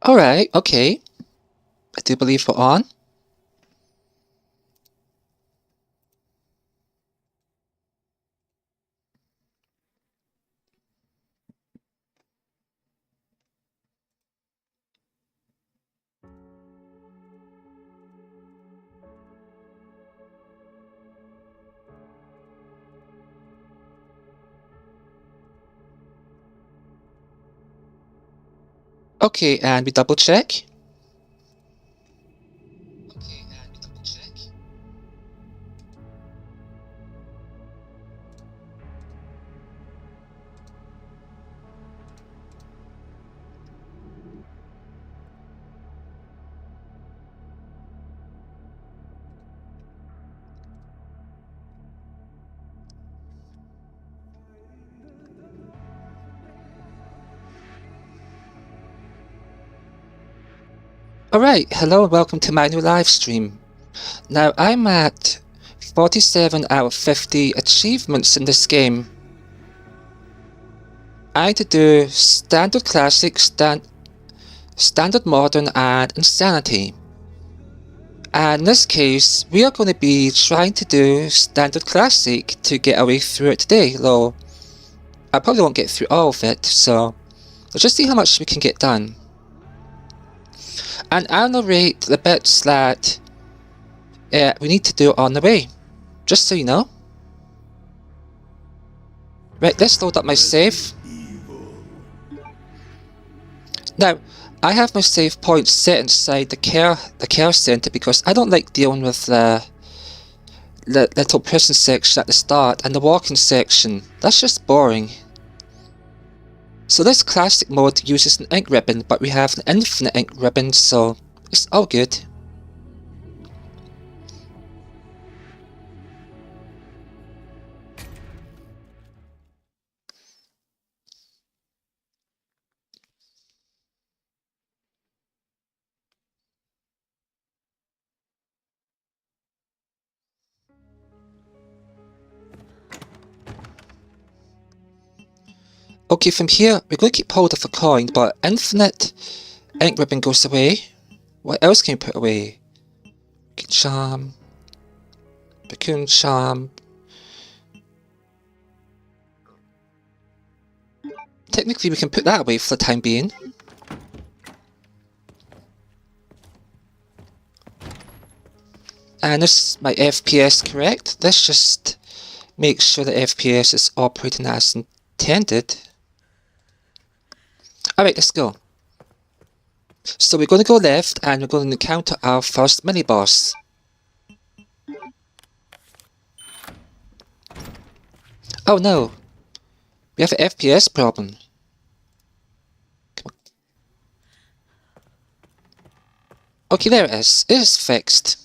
Alright, okay. I do believe we're on. Okay, and we double check. Alright, hello and welcome to my new live stream. Now, I'm at 47 out of 50 achievements in this game. I had to do Standard Classic, Standard Modern and Insanity. And in this case, we are going to be trying to do Standard Classic to get our way through it today, though I probably won't get through all of it, so let's just see how much we can get done. And I'll narrate the bits that we need to do on the way, just so you know. Right, let's load up my save. Now, I have my save point set inside the care center because I don't like dealing with the little prison section at the start and the walking section. That's just boring. So this classic mode uses an ink ribbon, but we have an infinite ink ribbon, so it's all good. Okay, from here, we're going to keep hold of a coin, but infinite ink ribbon goes away. What else can we put away? Charm. Raccoon charm. Technically, we can put that away for the time being. And is my FPS correct? Let's just make sure the FPS is operating as intended. Alright, let's go. So we're going to go left and we're going to encounter our first mini-boss. Oh no, we have an FPS problem. Come on. Okay, there it is. It is fixed.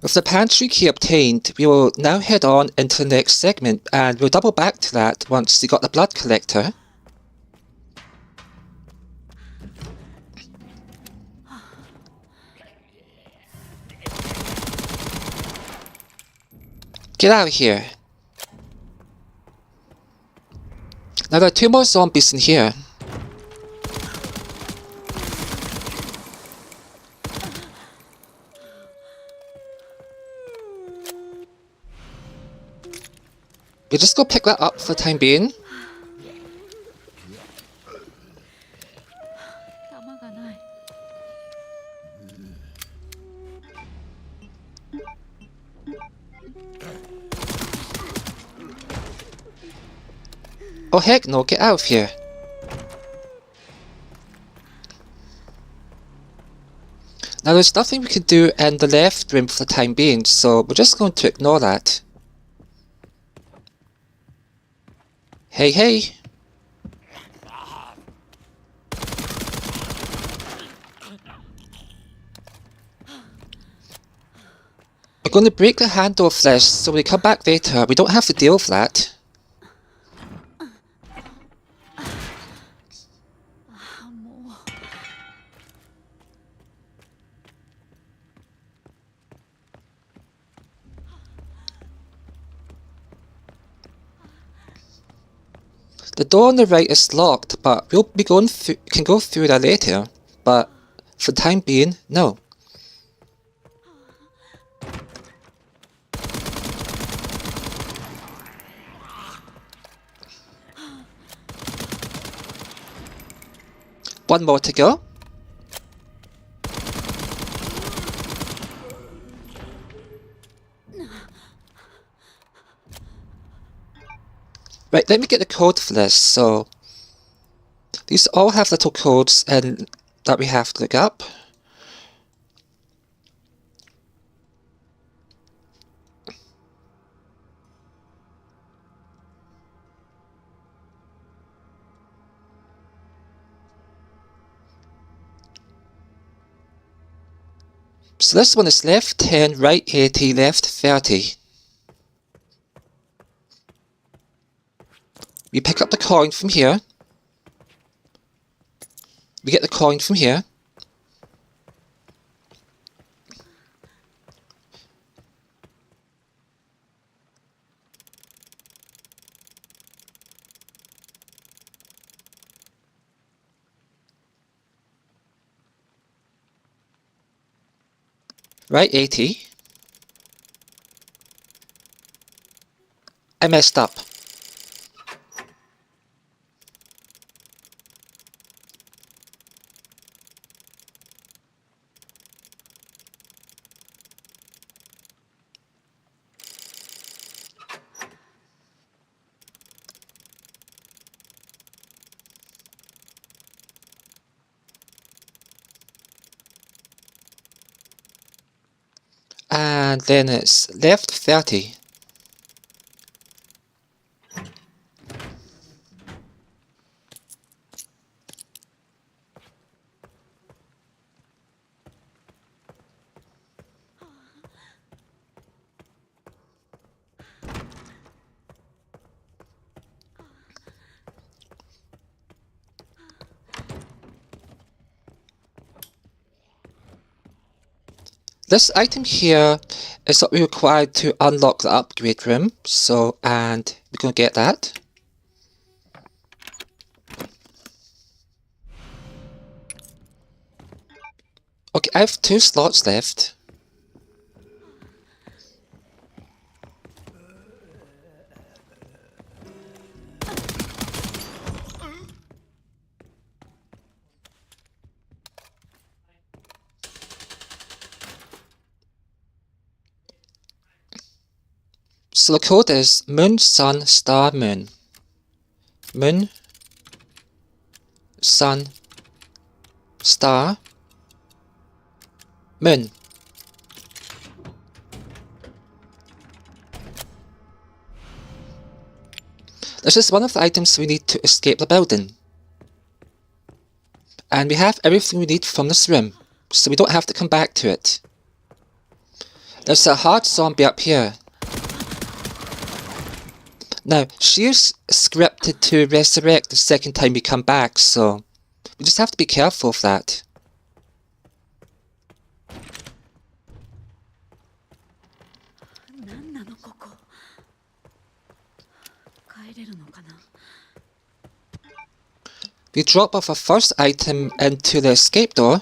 With the pantry key obtained, we will now head on into the next segment and we'll double back to that once we got the blood collector. Get out of here. Now there are 2 more zombies in here. We'll just go pick that up for the time being. Oh heck no, get out of here. Now Now there's nothing we can do in the left room for the time being, so we're just going to ignore that. Hey, hey! We're going to break the handle of this, so when we come back later, we don't have to deal with that. The door on the right is locked, but we'll be can go through that later. But for the time being, no. One more to go. Right, let me get the code for this. So these all have little codes and that we have to look up. So this one is left 10, right 80, left 30. We pick up the coin from here. We get the coin from here. Right 80. I messed up. And then it's left 30. This item here is what we require to unlock the upgrade room. So, and we're going to get that. Okay, I have 2 slots left. So the code is Moon, Sun, Star, Moon. Moon, Sun, Star, Moon. This is one of the items we need to escape the building. And we have everything we need from this room, so we don't have to come back to it. There's a hard zombie up here. Now, she is scripted to resurrect the second time we come back, so we just have to be careful of that. We drop off our first item into the escape door.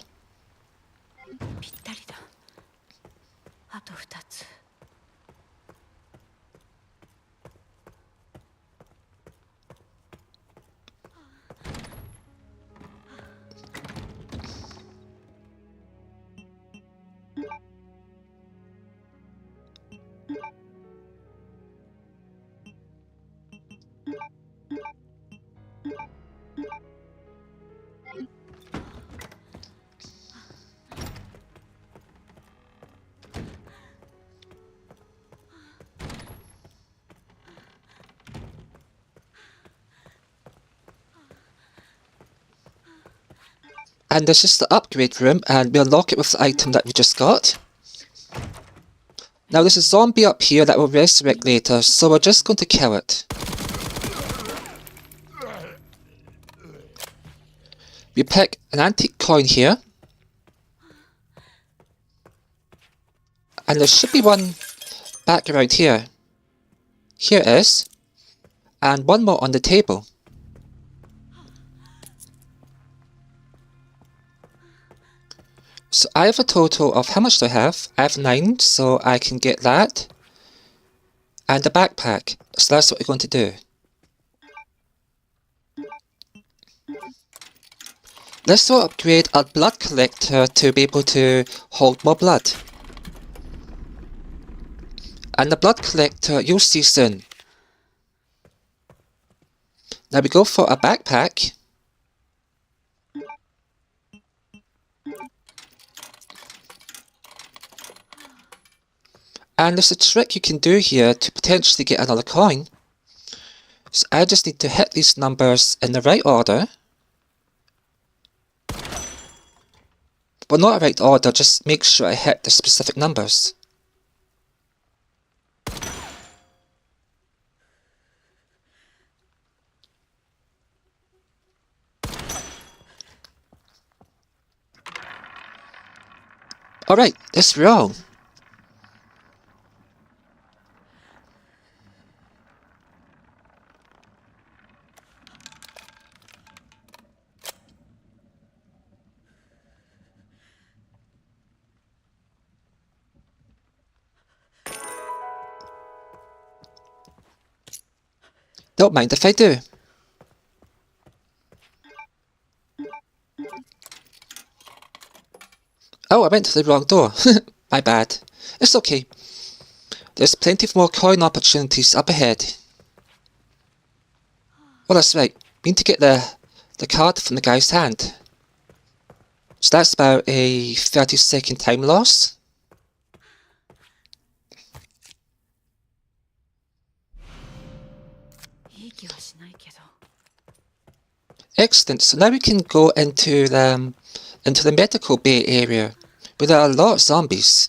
And this is the upgrade room, and we unlock it with the item that we just got. Now there's a zombie up here that will resurrect later, so we're just going to kill it. We pick an antique coin here. And there should be one back around here. Here it is. And one more on the table. So I have a total of, how much do I have? I have 9, so I can get that. And a backpack. So that's what we're going to do. This will upgrade our blood collector to be able to hold more blood. And the blood collector you'll see soon. Now we go for a backpack. And there's a trick you can do here to potentially get another coin. So I just need to hit these numbers in the right order. Well, not right order, just make sure I hit the specific numbers. Alright, let's roll. Don't mind if I do. Oh, I went to the wrong door. My bad. It's okay. There's plenty of more coin opportunities up ahead. Well, that's right. We need to get the card from the guy's hand. So that's about a 30-second time loss. Excellent. So now we can go into the medical bay area, where there are a lot of zombies.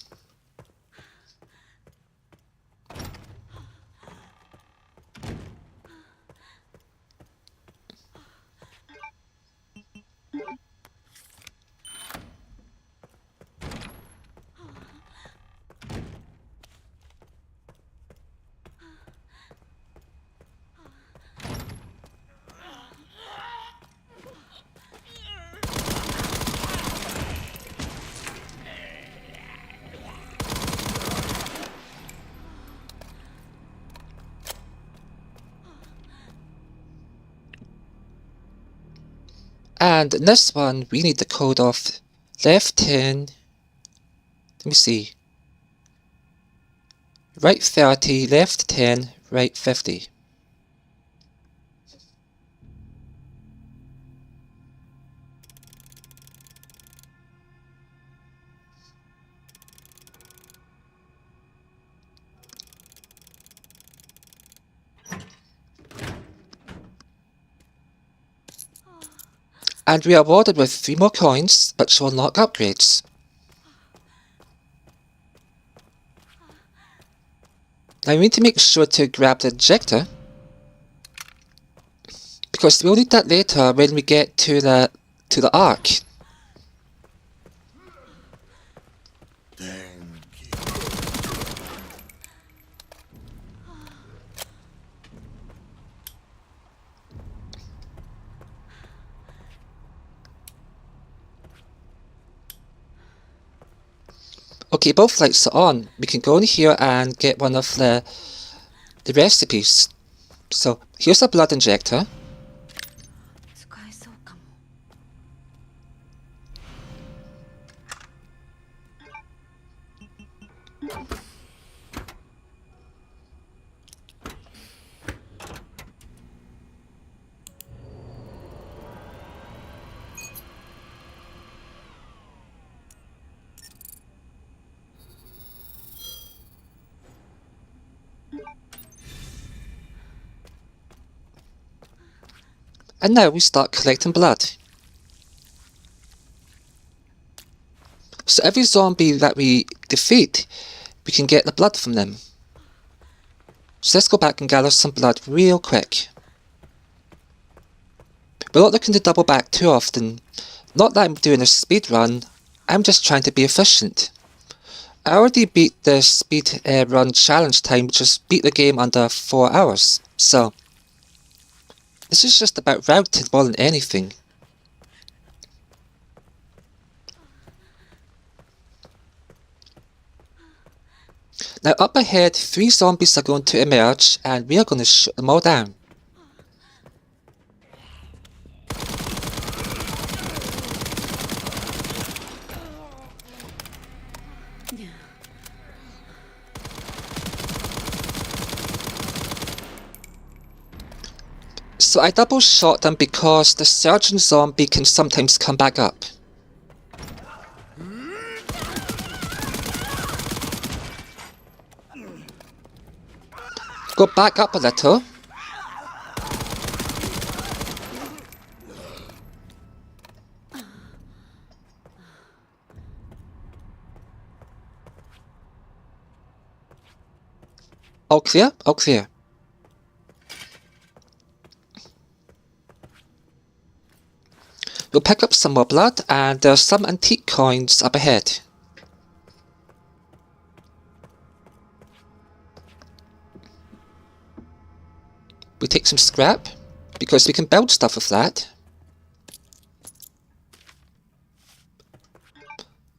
And in this one, we need the code of left 10, let me see, right 30, left 10, right 50. And we are awarded with 3 more coins, which will unlock upgrades. Now we need to make sure to grab the injector, because we'll need that later when we get to the arc. Okay, both lights are on. We can go in here and get one of the recipes. So here's a blood injector. And now we start collecting blood. So every zombie that we defeat, we can get the blood from them. So let's go back and gather some blood real quick. We're not looking to double back too often. Not that I'm doing a speed run, I'm just trying to be efficient. I already beat the speed run challenge time, which is beat the game under 4 hours. So this is just about routing more than anything. Now up ahead, 3 zombies are going to emerge and we are going to shoot them all down. So I double shot them because the surgeon zombie can sometimes come back up. Go back up a little. All clear? All clear. We'll pick up some more blood, and there's some antique coins up ahead. We take some scrap, because we can build stuff with that.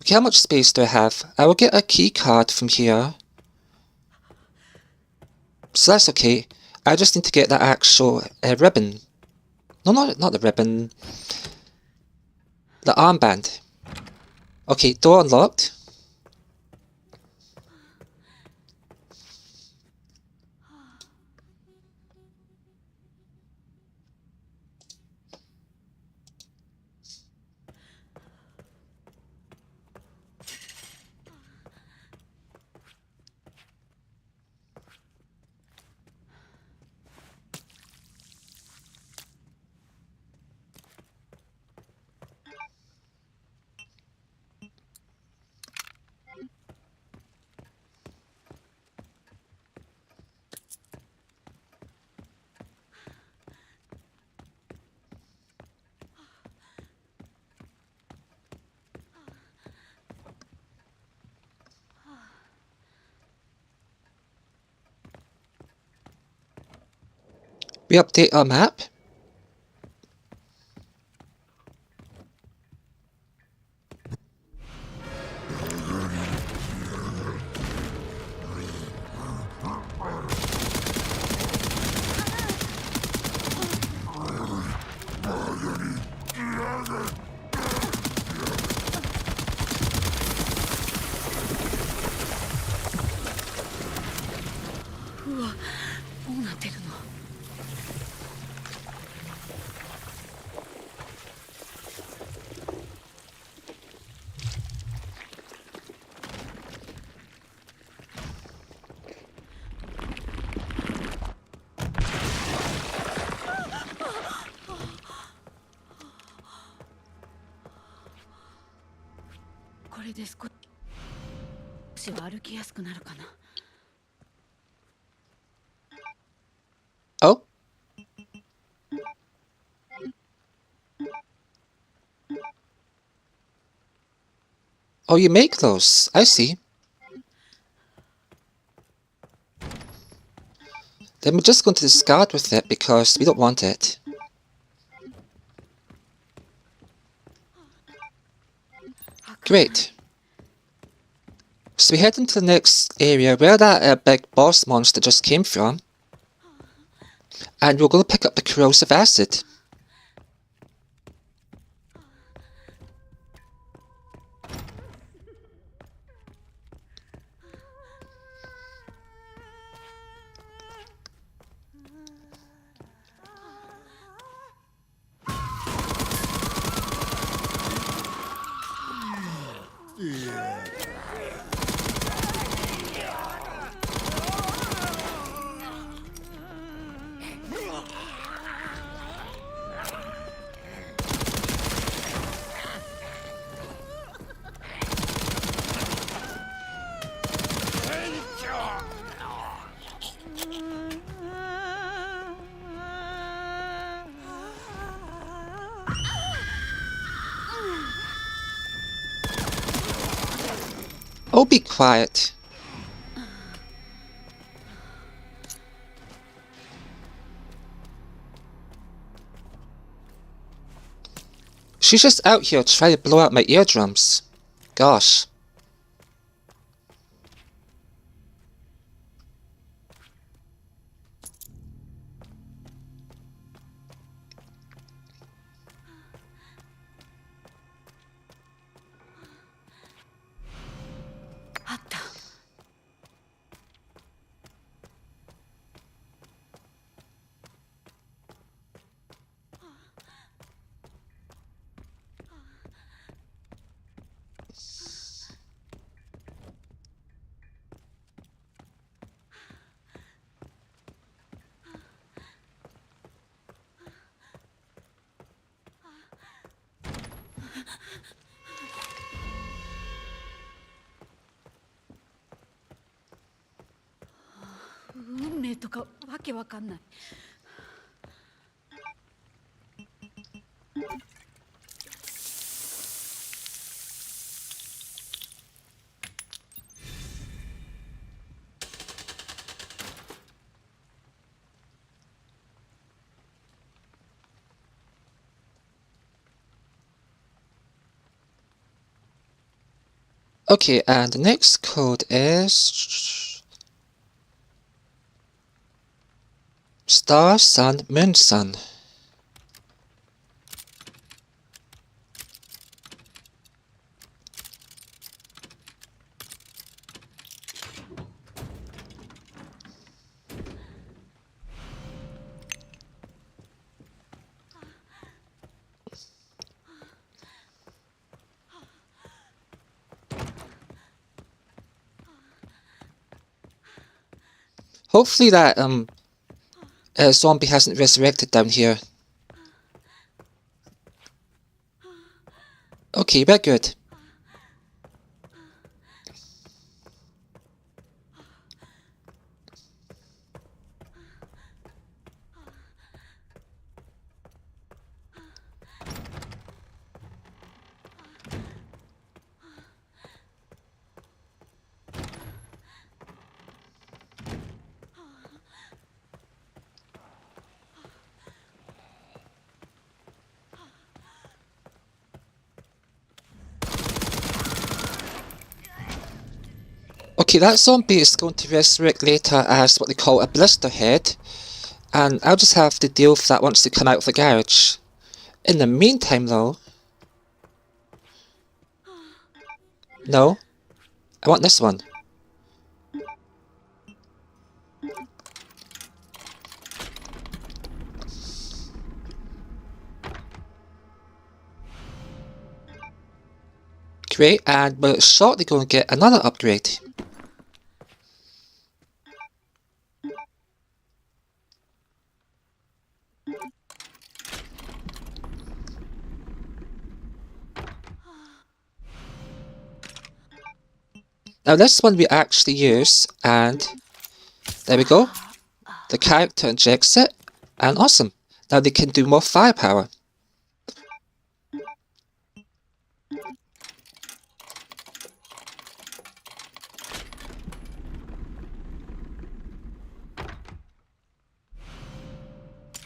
Okay, how much space do I have? I will get a key card from here. So that's okay. I just need to get that actual ribbon. No, not the ribbon. The armband. Okay, door unlocked. We update our map. Oh? Oh, you make those. I see. Then we're just going to discard with it because we don't want it. Great. So we head into the next area where that big boss monster just came from. And we're going to pick up the corrosive acid. Oh, be quiet. She's just out here trying to blow out my eardrums. Gosh. Okay, and the next code is Star, Sun, Moon, Sun. Hopefully that zombie hasn't resurrected down here. Okay, we're good. Okay, that zombie is going to resurrect later as what they call a blister head, and I'll just have to deal with that once they come out of the garage. In the meantime though... No, I want this one. Great, and we're shortly going to get another upgrade. Now this one we actually use, and there we go. The character injects it, and awesome. Now they can do more firepower.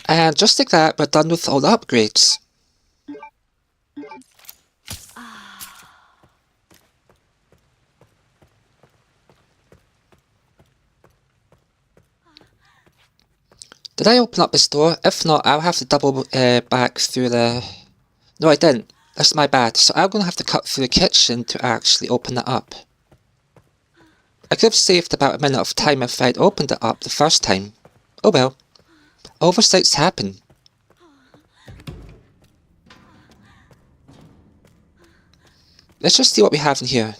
And just like that, we're done with all the upgrades. Did I open up this door? If not, I'll have to double back through the... No, I didn't. That's my bad. So I'm going to have to cut through the kitchen to actually open that up. I could have saved about a minute of time if I'd opened it up the first time. Oh well. Oversights happen. Let's just see what we have in here.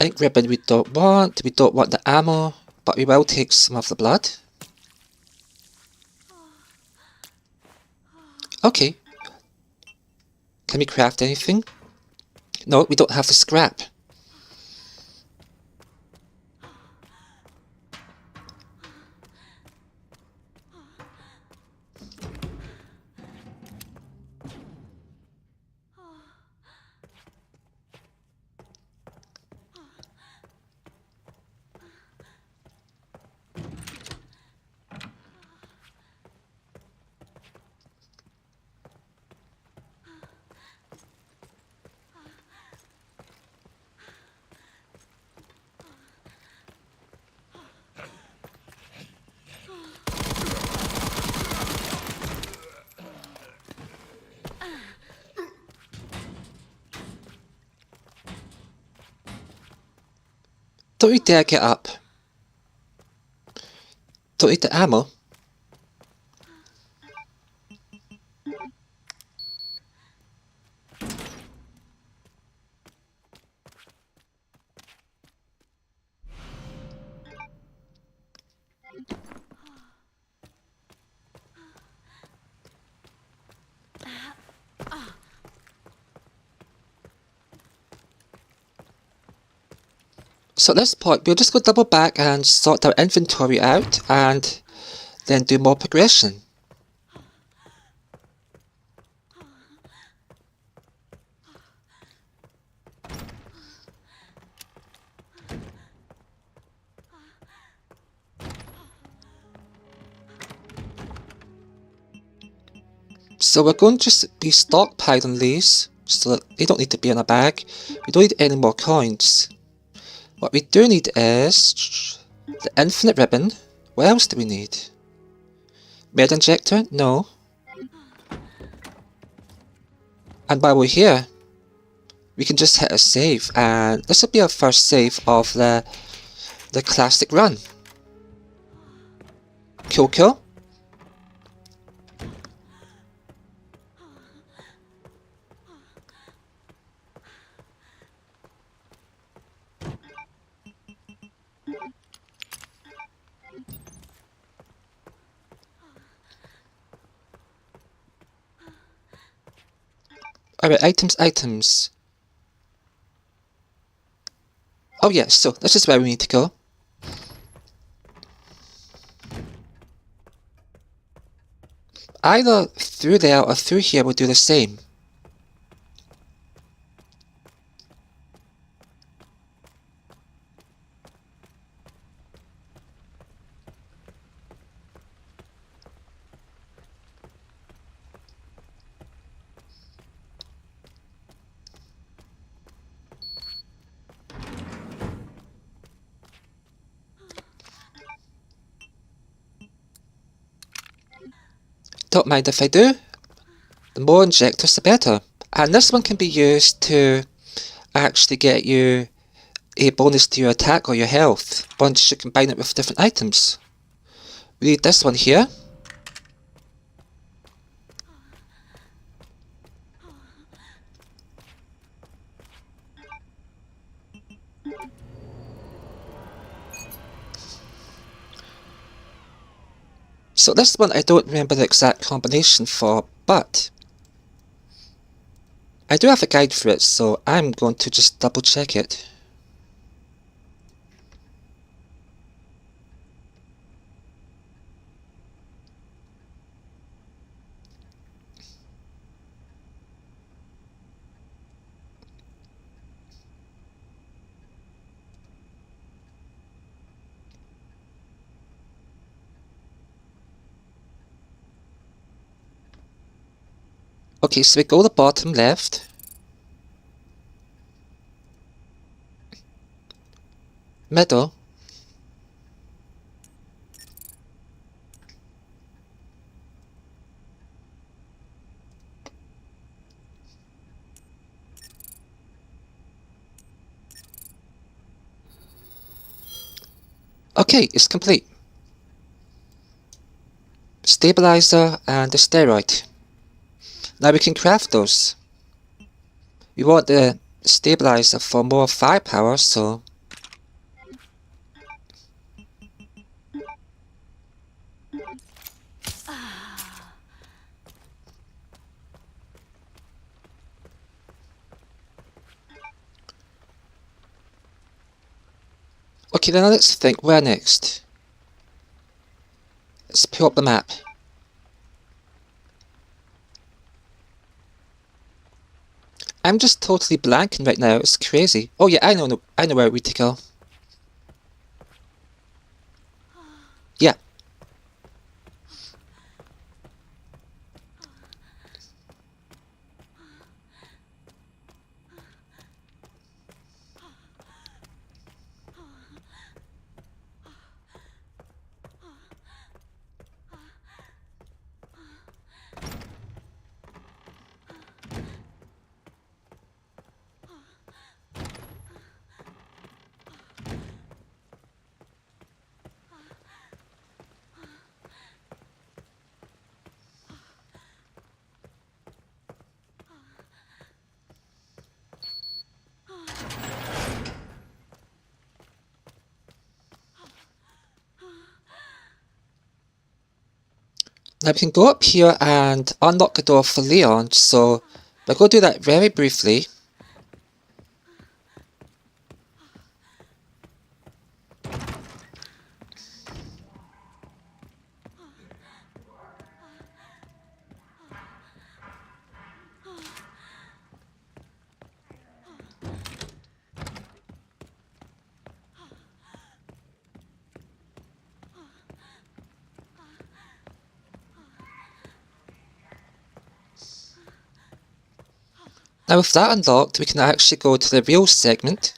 Ink ribbon we don't want the ammo, but we will take some of the blood. Okay. Can we craft anything? No, we don't have the scrap. Don't you dare get up. Don't need the ammo. So at this point, we'll just go double back and sort our inventory out and then do more progression. So we're going to just be stockpiling these so that they don't need to be in a bag. We don't need any more coins. What we do need is the infinite ribbon. What else do we need? Med injector? No. And while we're here, we can just hit a save, and this will be our first save of the classic run. Cool. Alright, items. Oh yeah, so this is where we need to go. Either through there or through here will do the same. Don't mind if I do. The more injectors the better. And this one can be used to actually get you a bonus to your attack or your health once you combine it with different items. We need this one here. So this one I don't remember the exact combination for, but I do have a guide for it, so I'm going to just double check it. Okay, so we go to the bottom left. Middle. Okay, it's complete. Stabilizer and the steroid. Now we can craft those. We want the stabilizer for more firepower, so okay, then let's think, where next? Let's pull up the map. I'm just totally blanking right now, it's crazy. Oh yeah, I know where we need to go. Yeah. Now we can go up here and unlock the door for Leon, so we'll go do that very briefly. Now with that unlocked, we can actually go to the real segment.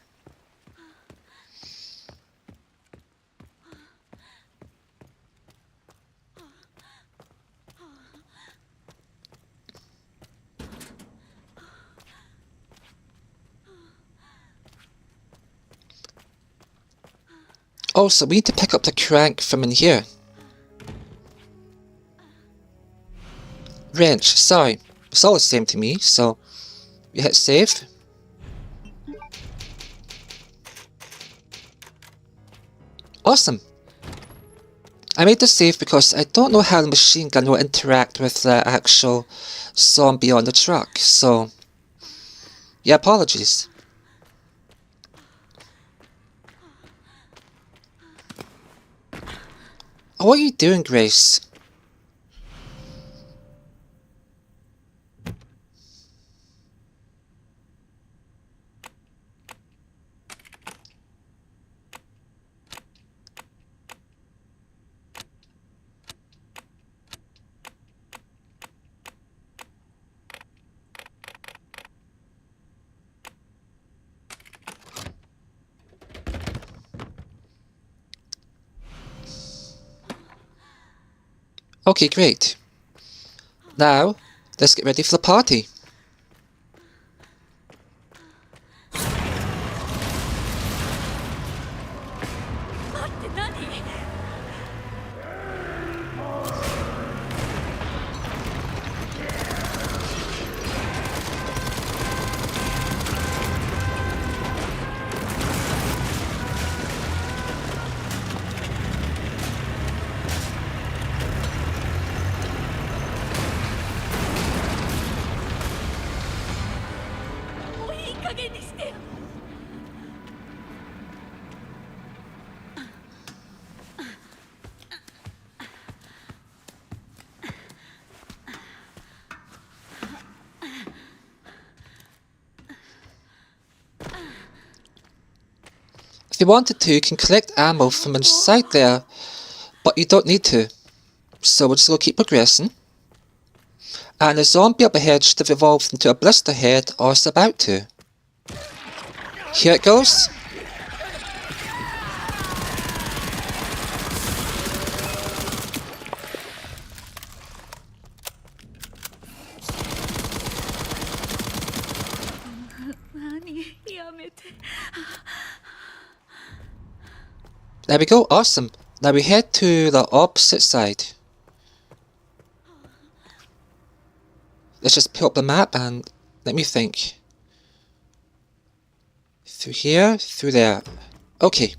Also, we need to pick up the crank from in here. Wrench, sorry. It's all the same to me, so we hit save. Awesome. I made the save because I don't know how the machine gun will interact with the actual zombie on the truck, so yeah, apologies. Oh, what are you doing, Grace? Okay, great. Now, let's get ready for the party. If you wanted to, you can collect ammo from inside there, but you don't need to. So we're just going to keep progressing. And the zombie up ahead should have evolved into a blister head, or is about to. Here it goes. There we go, awesome. Now we head to the opposite side. Let's just pull up the map and let me think. Through here, through there. Okay.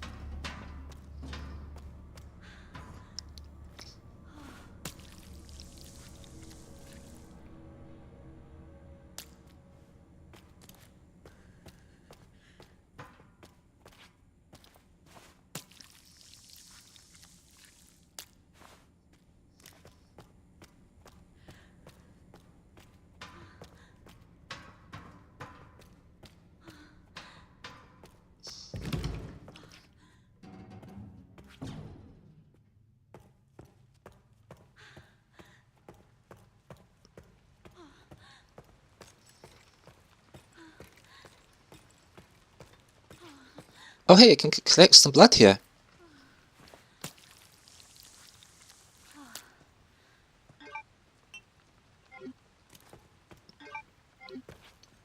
Oh hey, I can collect some blood here.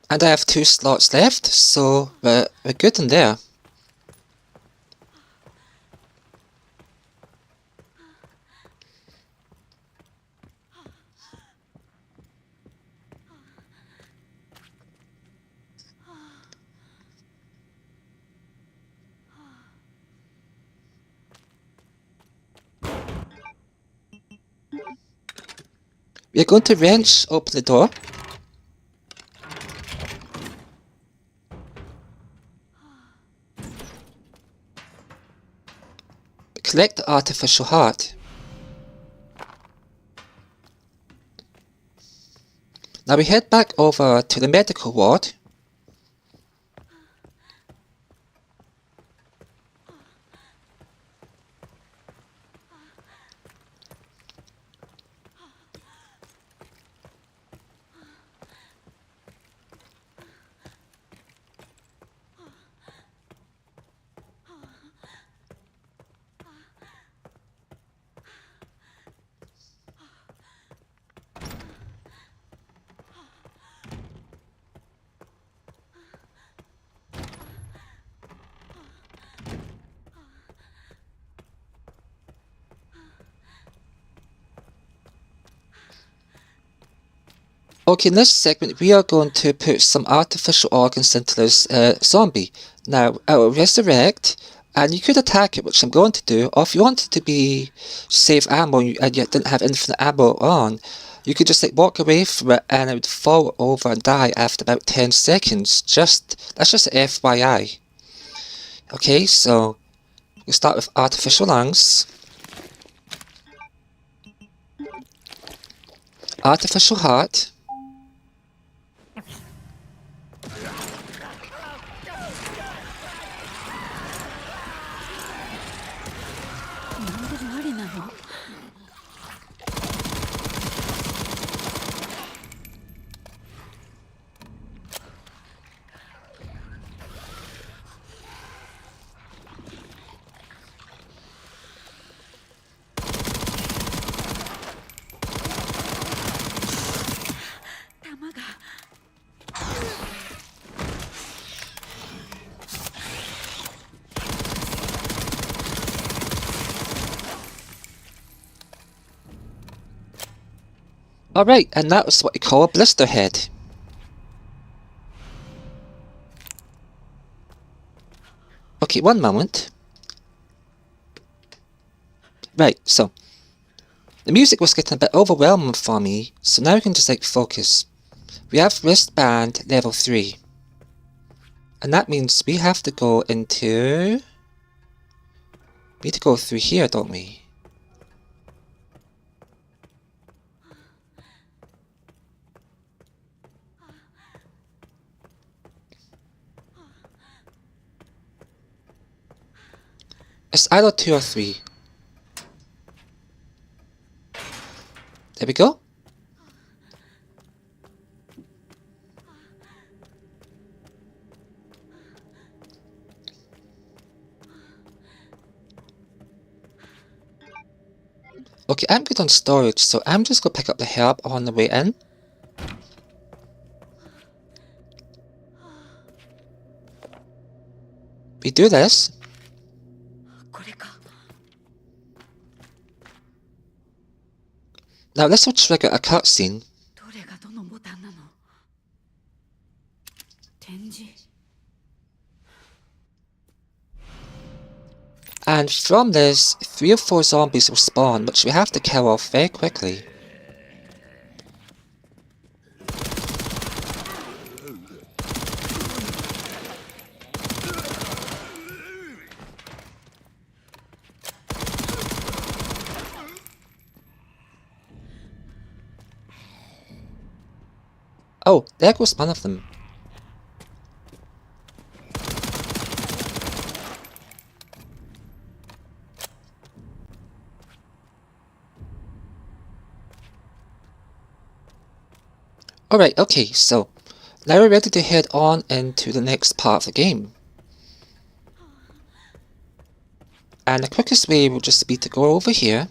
And I have 2 slots left, so we're good in there. We are going to wrench open the door. Collect the artificial heart. Now we head back over to the medical ward. Okay, in this segment we are going to put some artificial organs into this zombie. Now, it will resurrect, and you could attack it, which I'm going to do, or if you wanted to be save ammo and you didn't have infinite ammo on, you could just like walk away from it and it would fall over and die after about 10 seconds. That's just an FYI. Okay, so we'll start with artificial lungs. Artificial heart. Alright, and that was what you call a blister head. Okay, one moment. Right, so the music was getting a bit overwhelming for me, so now we can just like focus. We have wristband level 3. And that means we have to go into... We need to go through here, don't we? It's either 2 or 3. There we go. Okay, I'm good on storage, so I'm just going to pick up the herb on the way in. We do this. Now this will trigger a cutscene. And from this, 3 or 4 zombies will spawn, which we have to kill off very quickly. Oh, there goes one of them. Alright, okay, so now we're ready to head on into the next part of the game. And the quickest way will just be to go over here.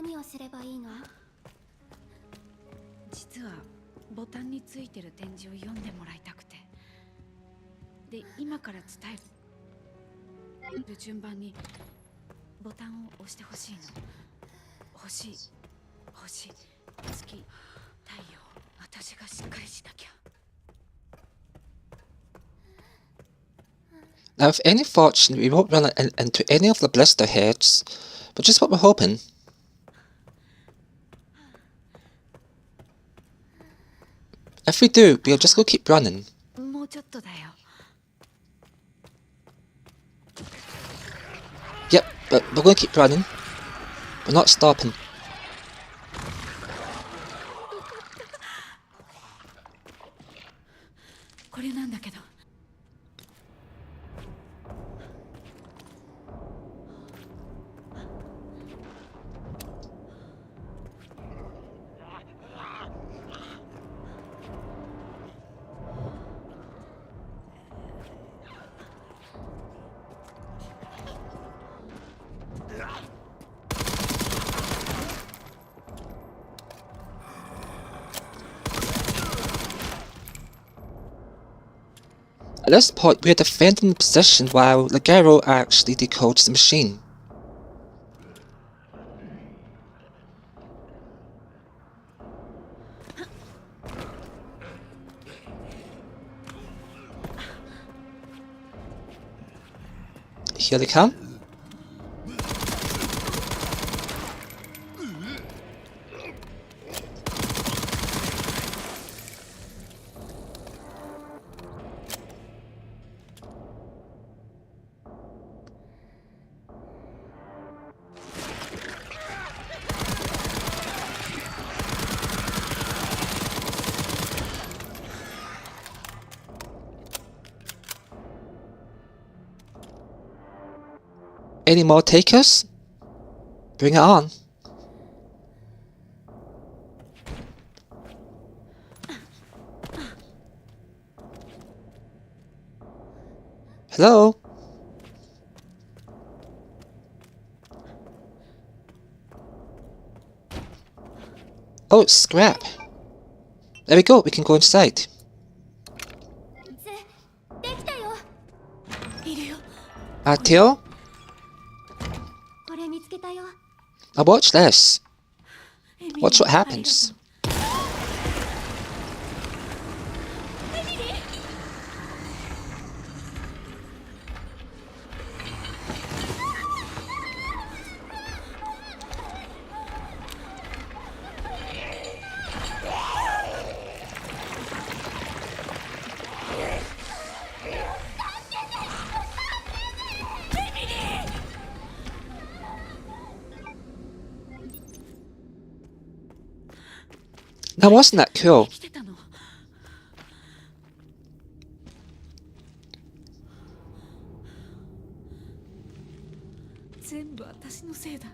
何をすればいいの？実はボタンについてる展示を読んでもらいたくて。で、今から伝える順番にボタンを押してほしいの。星、月、太陽。私がしっかりしなきゃ。Now, with any fortune, we won't run into any of the blister heads, but just what we're hoping. If we do, we'll just go keep running. もうちょっとだよ。Yep, but we're gonna keep running. We're not stopping. これなんだけど。At this point, we are defending the position while Ligero actually decodes the machine. Here they come. Any more takers? Bring it on. Hello? Oh, it's scrap. There we go, we can go inside. できたよ。いるよ。Teal? これ見つけたよ。 Now watch this. Watch what happens. Now wasn't that cool? 来てたの。全部私のせいだ。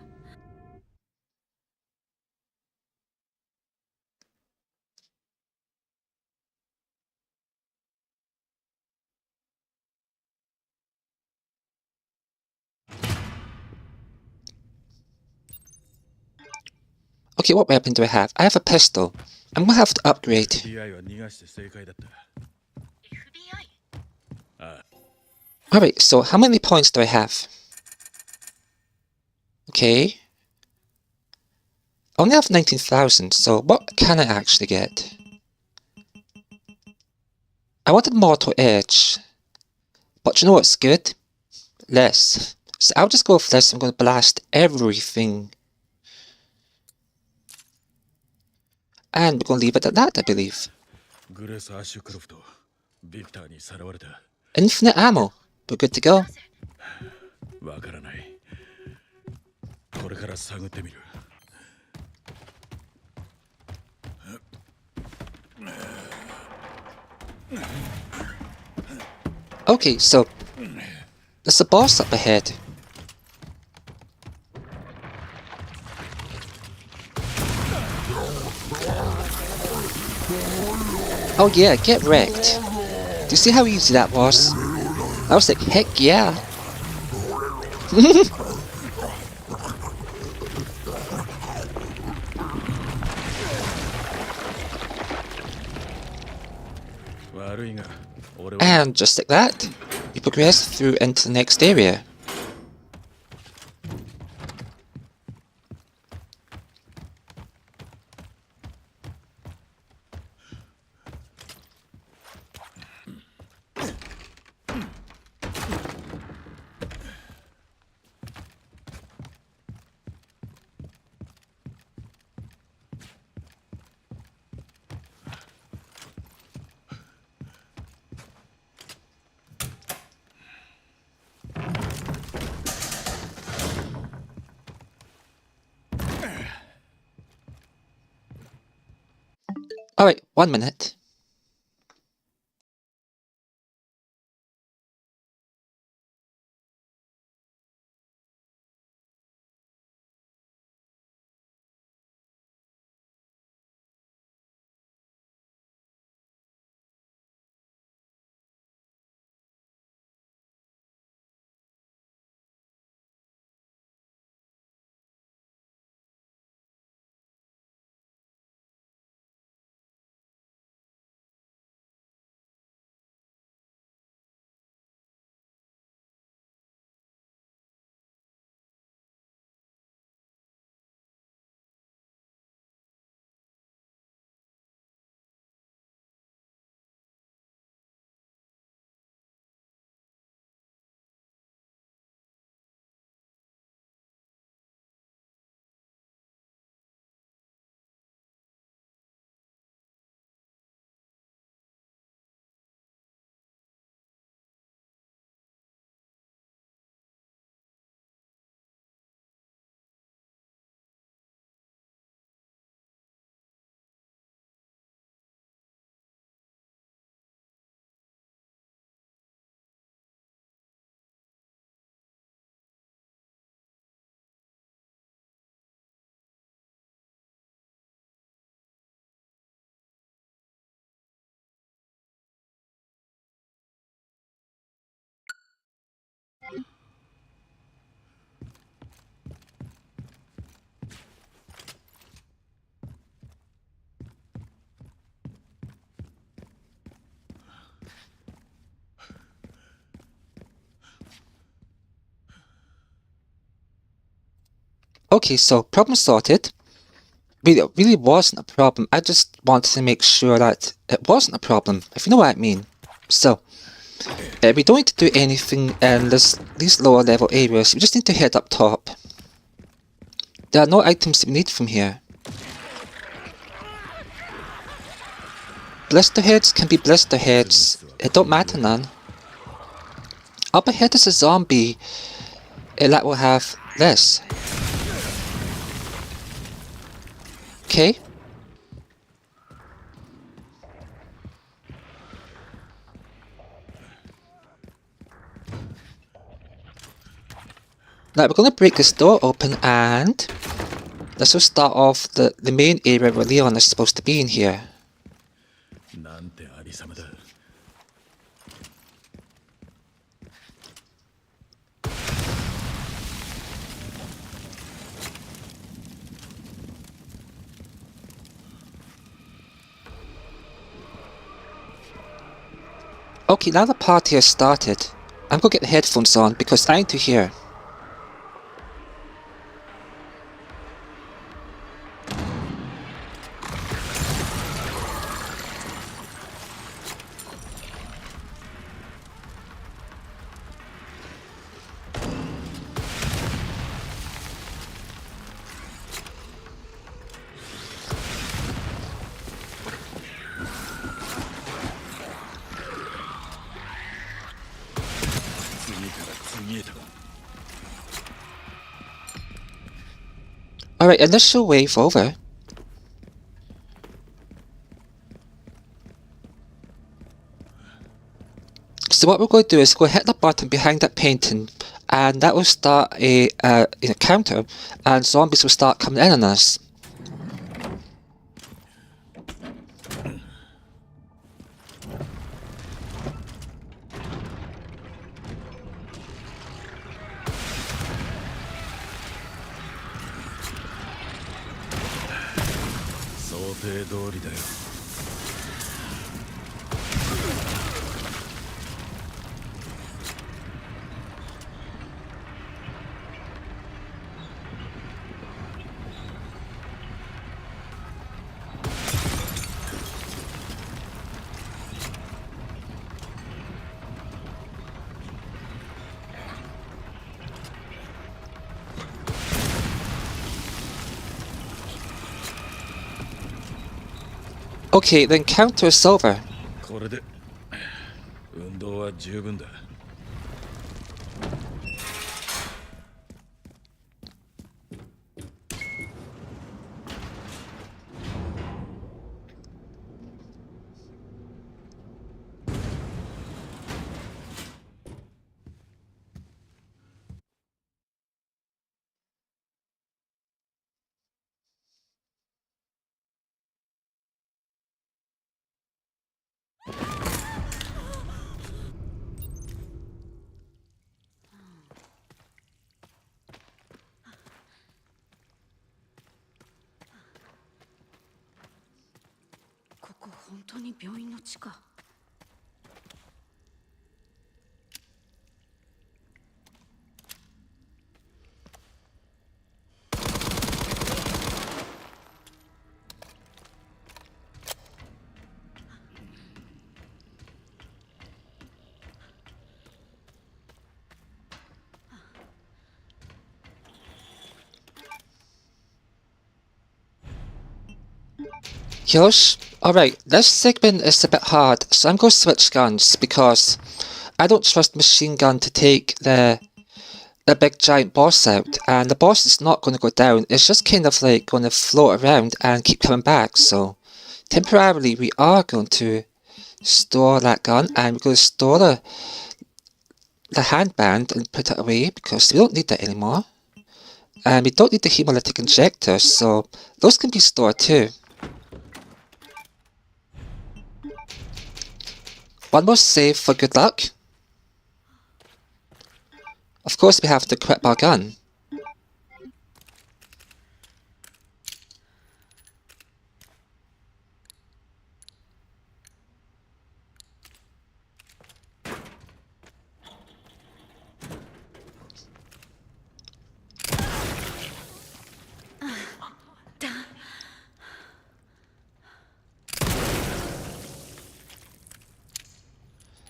Okay, what weapon do I have? I have a pistol. I'm gonna have to upgrade. Alright, so how many points do I have? Okay. I only have 19,000, so what can I actually get? I wanted Mortal Edge. But you know what's good? Less. So I'll just go with this. I'm gonna blast everything. And we're gonna leave it at that, I believe. Infinite ammo. We're good to go. Okay, so there's a boss up ahead. Oh yeah, get wrecked. Do you see how easy that was? I was like, heck yeah. And just like that, you progress through into the next area. Alright, 1 minute. Okay, so problem sorted. It really wasn't a problem. I just wanted to make sure that it wasn't a problem, if you know what I mean. So, we don't need to do anything in these lower level areas. We just need to head up top. There are no items that we need from here. Blister heads can be blister heads. It don't matter none. Up ahead is a zombie that will have this. Okay. Now we're going to break this door open and this will start off the main area where Leon is supposed to be in here. Okay, now the party has started. I'm going to get the headphones on because I need to hear. Alright, initial wave over. So what we're going to do is go hit the button behind that painting and that will start a counter and zombies will start coming in on us. Okay, the encounter is over. これで運動は十分だ。ここ本当に病院の地下。Yosh? Alright, this segment is a bit hard, so I'm going to switch guns because I don't trust machine gun to take the big giant boss out, and the boss is not going to go down, it's just kind of like going to float around and keep coming back, so temporarily we are going to store that gun and we're going to store the handband and put it away because we don't need that anymore. And we don't need the hemolytic injector, so those can be stored too. One more save for good luck. Of course we have to equip our gun.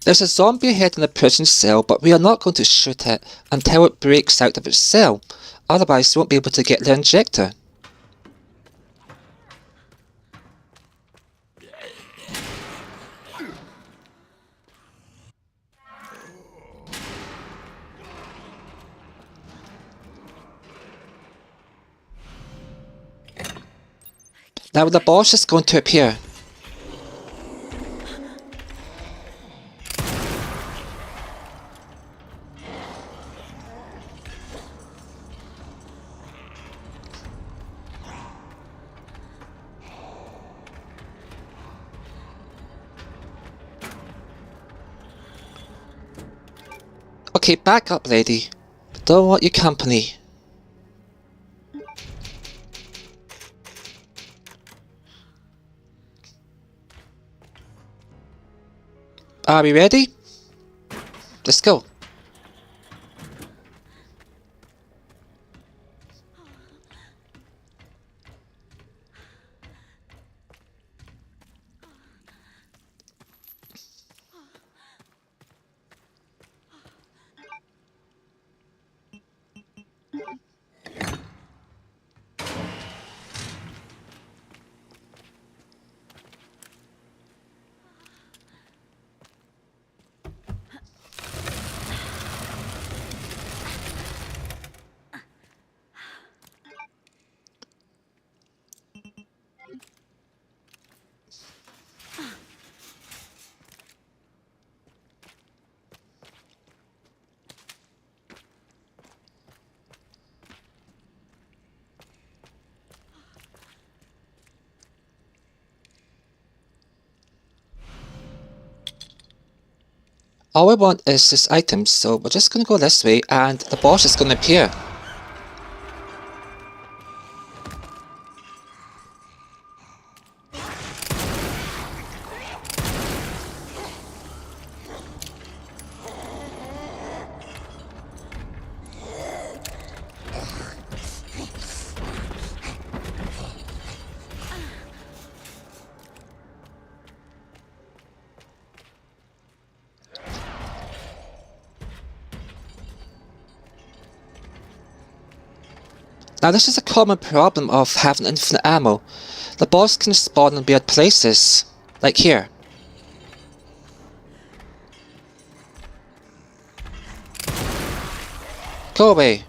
There's a zombie ahead in the prison cell, but we are not going to shoot it until it breaks out of its cell. Otherwise, we won't be able to get the injector. Now the boss is going to appear. Okay, back up, lady. Don't want your company. Are we ready? Let's go. All I want is this item, so we're just gonna go this way and the boss is gonna appear. Now this is a common problem of having infinite ammo. The boss can spawn in weird places, like here. Go away.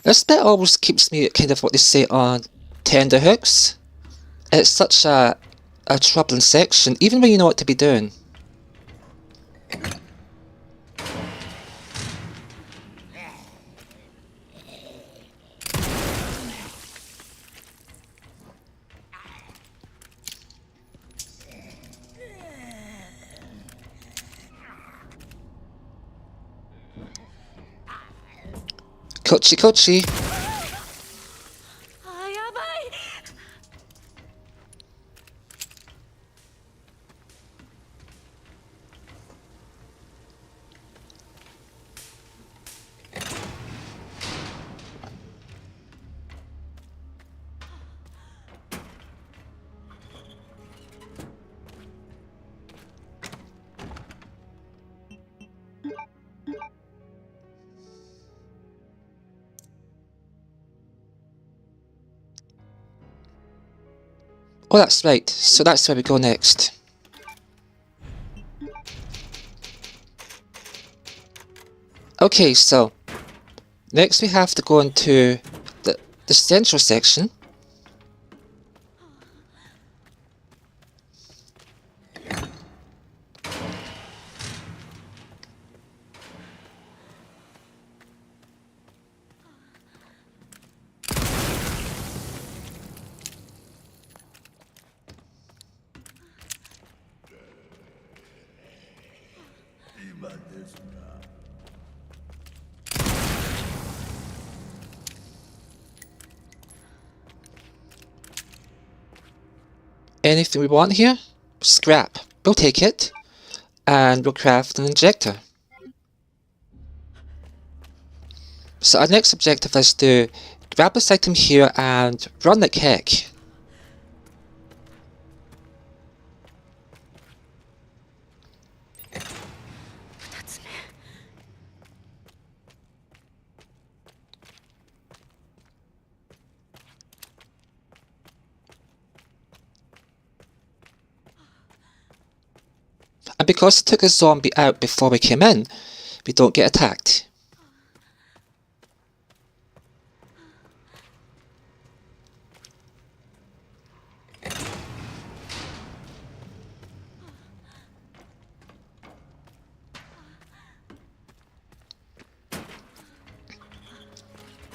This bit always keeps me kind of what they say on tender hooks. It's such a troubling section, even when you know what to be doing. Kochi Kochi. Oh, that's right. So that's where we go next. Okay, so next we have to go into the central section. Anything we want here? Scrap. We'll take it. And we'll craft an injector. So our next objective is to grab this item here and run like heck. And because it took a zombie out before we came in, we don't get attacked.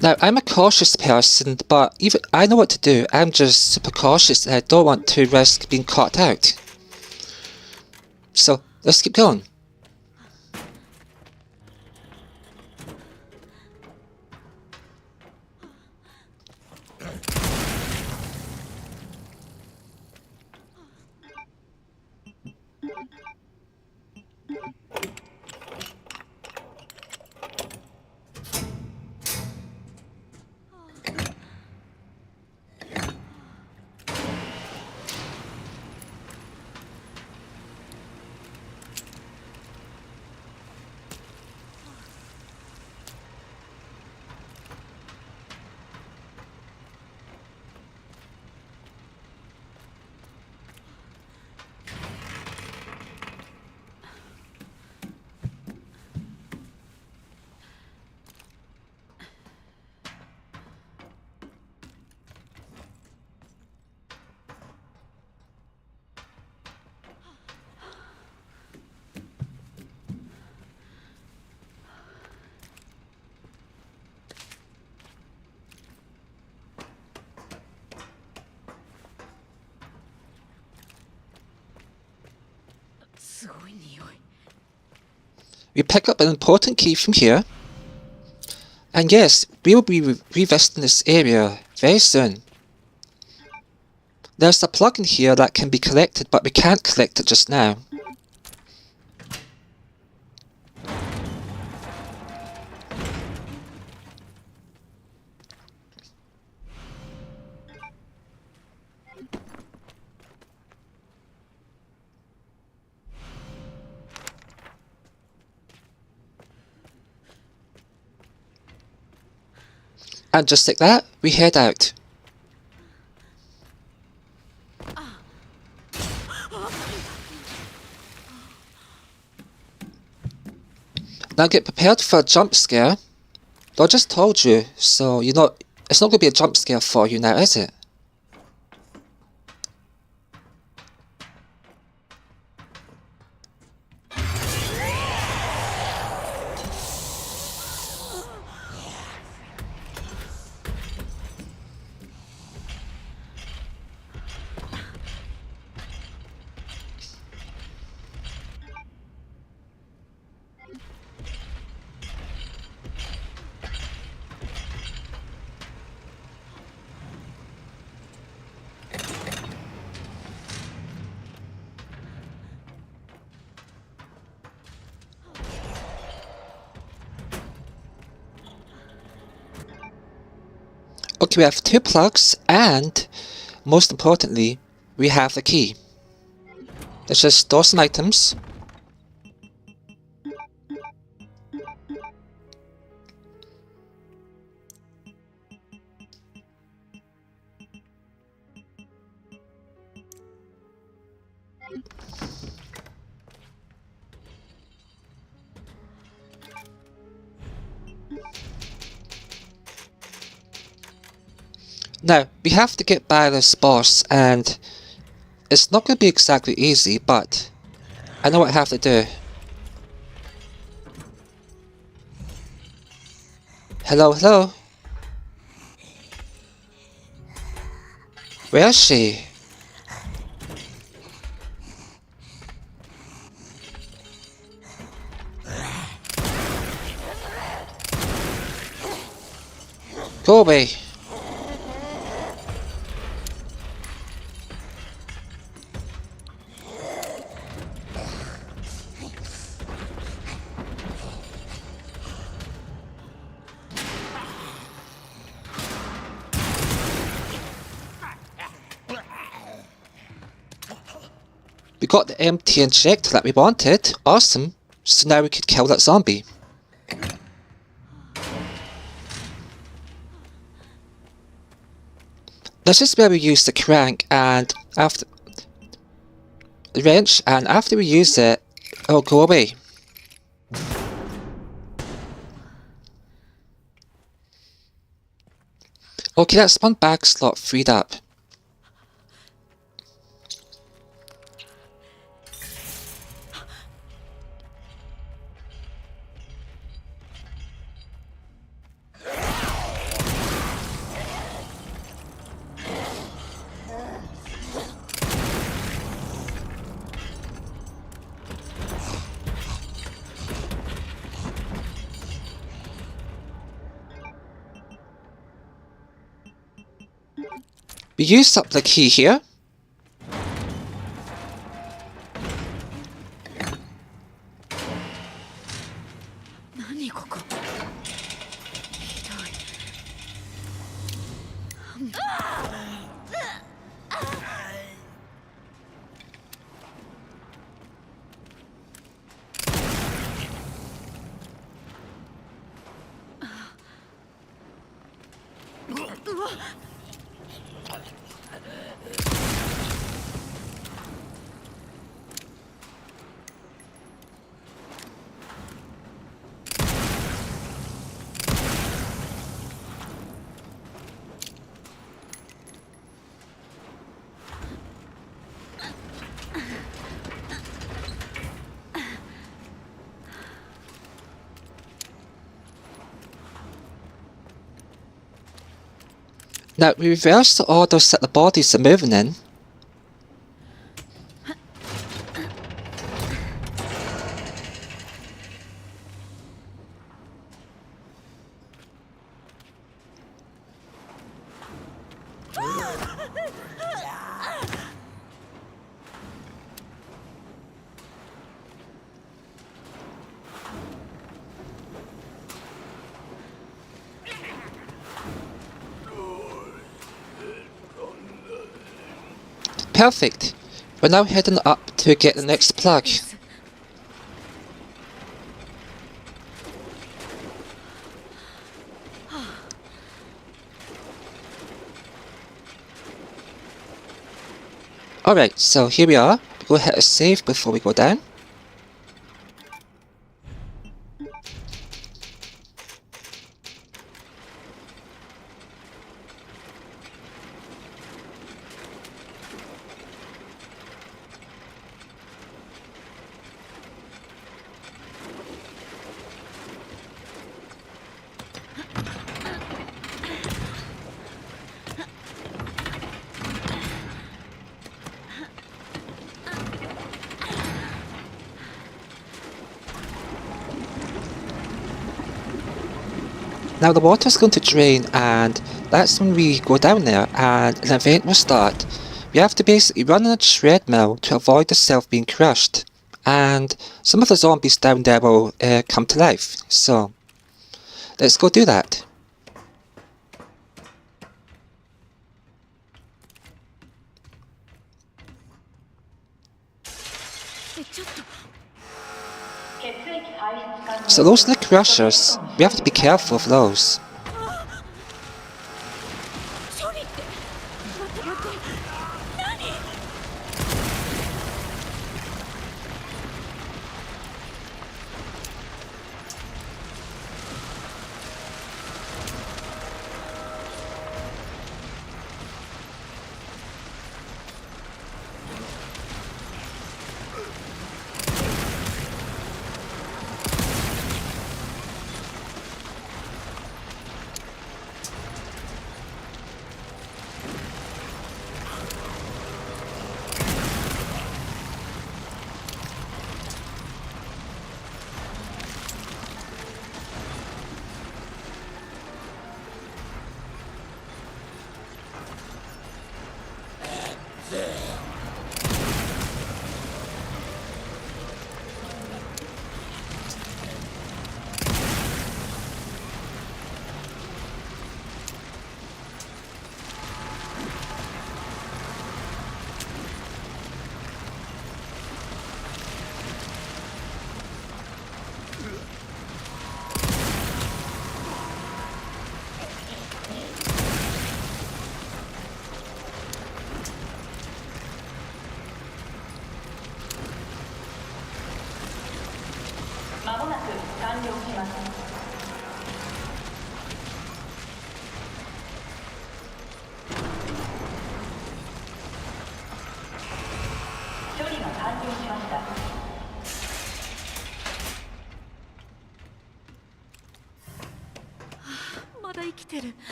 Now, I'm a cautious person, but even I know what to do. I'm just super cautious and I don't want to risk being caught out. So, let's keep going. We pick up an important key from here. And yes, we will be revisiting this area very soon. There's a plug in here that can be collected, but we can't collect it just now. And just like that, we head out. Now get prepared for a jump scare. I just told you, so you know it's not going to be a jump scare for you now, is it? Okay, we have 2 plugs, and most importantly, we have the key. Let's just store some items. Now, we have to get by this boss, and it's not going to be exactly easy, but I know what I have to do. Hello, hello? Where is she? Go away. We got the empty injector that we wanted. Awesome. So now we could kill that zombie. This is where we use the crank and after the wrench, and after we use it, it'll go away. Okay, that's one bag slot freed up. We used up the key here. Now we reverse the orders that the bodies are moving in. Perfect. We're now heading up to get the next plug. Alright, so here we are. We'll hit a save before we go down. Now the water's going to drain, and that's when we go down there and an event will start. We have to basically run on a treadmill to avoid the self being crushed, and some of the zombies down there will come to life. So let's go do that. So those are the crushers. We have to be careful of those.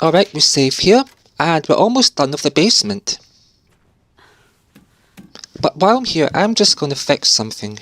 Alright, we save here, and we're almost done with the basement. But while I'm here, I'm just going to fix something.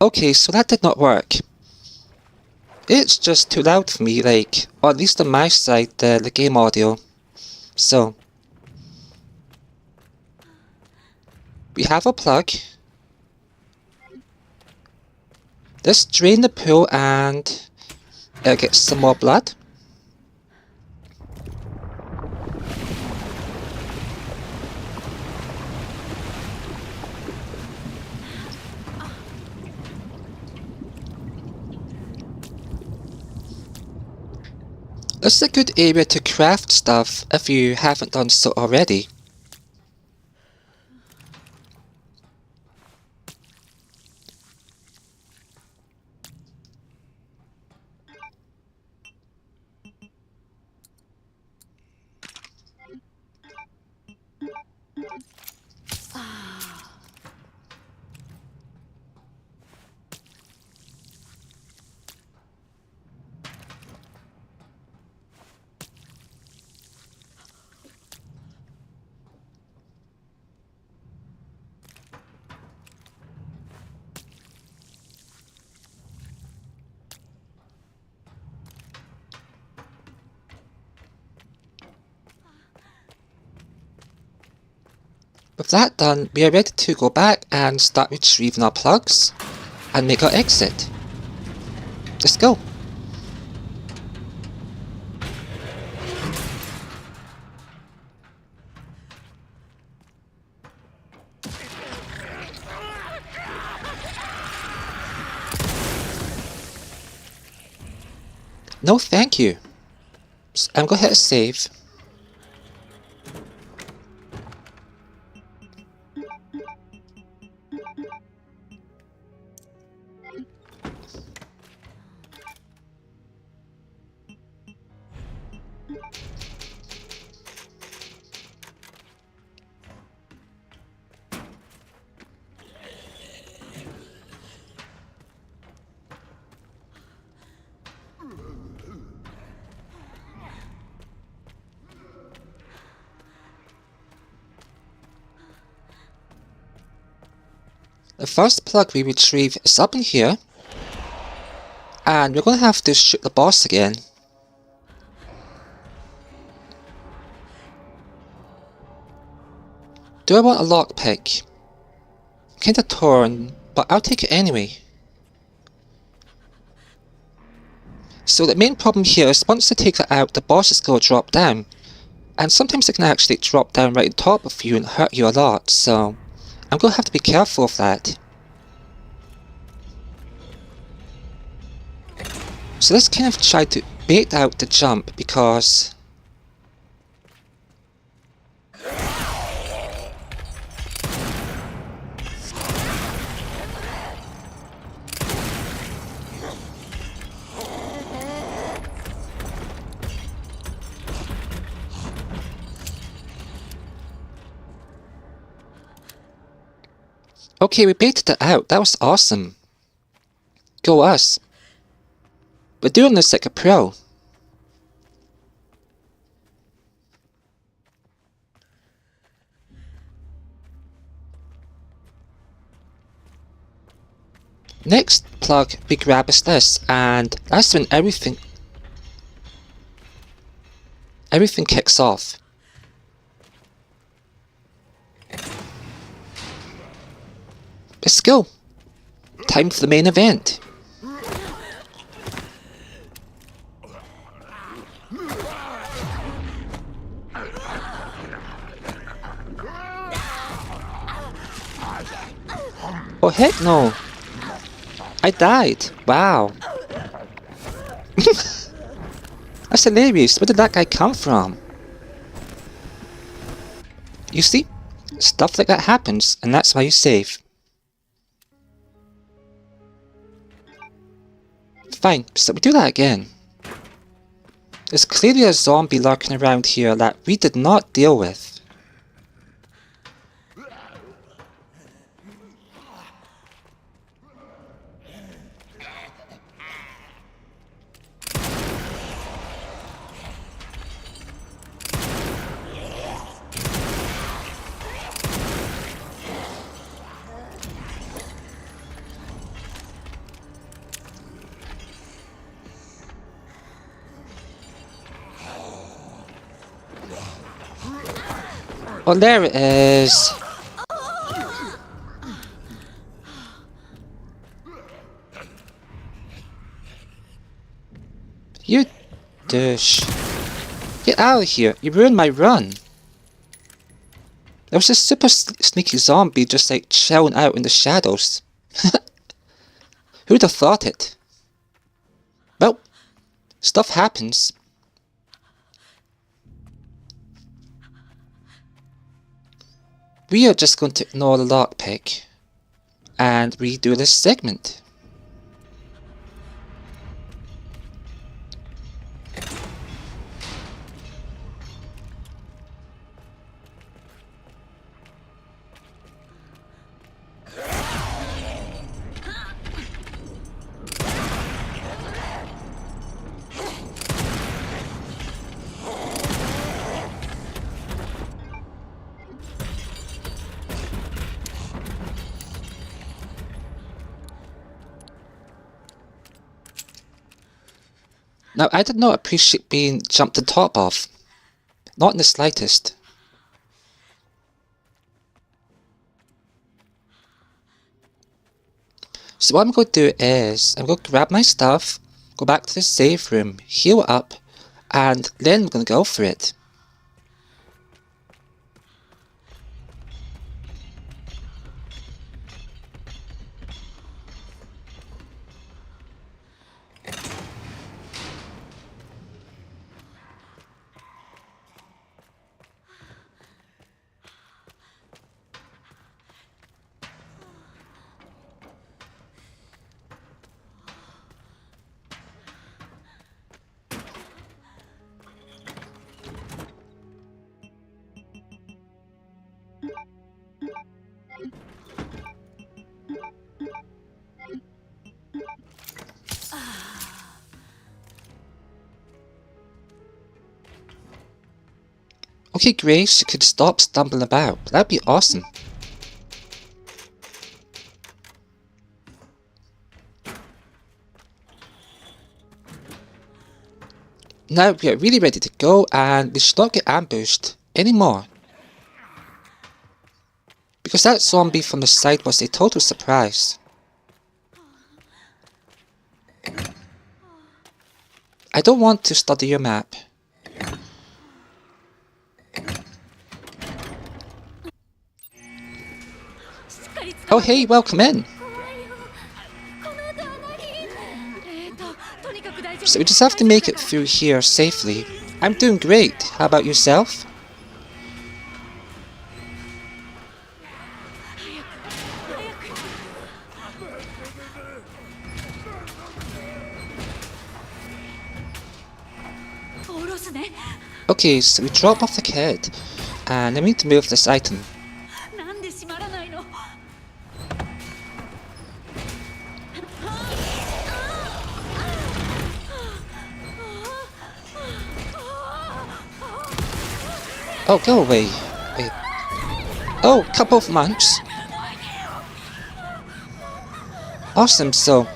Okay, so that did not work. It's just too loud for me, like, or at least on my side, the game audio. So, we have a plug. Let's drain the pool and get some more blood. This is a good area to craft stuff if you haven't done so already. With that done, we are ready to go back and start retrieving our plugs and make our exit. Let's go. No thank you. I'm going to hit save. The first plug we retrieve is up in here, and we're going to have to shoot the boss again. Do I want a lockpick? Kinda torn, but I'll take it anyway. So the main problem here is once I take that out, the boss is going to drop down. And sometimes it can actually drop down right on top of you and hurt you a lot, so I'm going to have to be careful of that. So let's kind of try to bait out the jump because okay, we baited it out. That was awesome. Go us. We're doing this like a pro. Next plug we grab is this, and that's when everything kicks off. Let's go. Time for the main event. Oh heck no! I died! Wow! That's hilarious! Where did that guy come from? You see? Stuff like that happens, and that's why you save. Fine, so we do that again. There's clearly a zombie lurking around here that we did not deal with. Oh, there it is. You douche. Get out of here. You ruined my run. There was a super sneaky zombie just like chilling out in the shadows. Who'd have thought it? Well, stuff happens. we are just going to ignore the lockpick and redo this segment. Now, I did not appreciate being jumped on top of. Not in the slightest. So what I'm going to do is, I'm going to grab my stuff, go back to the save room, heal up, and then I'm going to go for it. Okay, Grace, you could stop stumbling about. That'd be awesome. Now we are really ready to go, and we should not get ambushed anymore. Because that zombie from the side was a total surprise. I don't want to study your map. Oh hey, welcome in! So we just have to make it through here safely. I'm doing great. How about yourself? Okay, so we drop off the kid, and I need to move this item. Oh, go away. Wait. Oh, couple of months. Awesome, so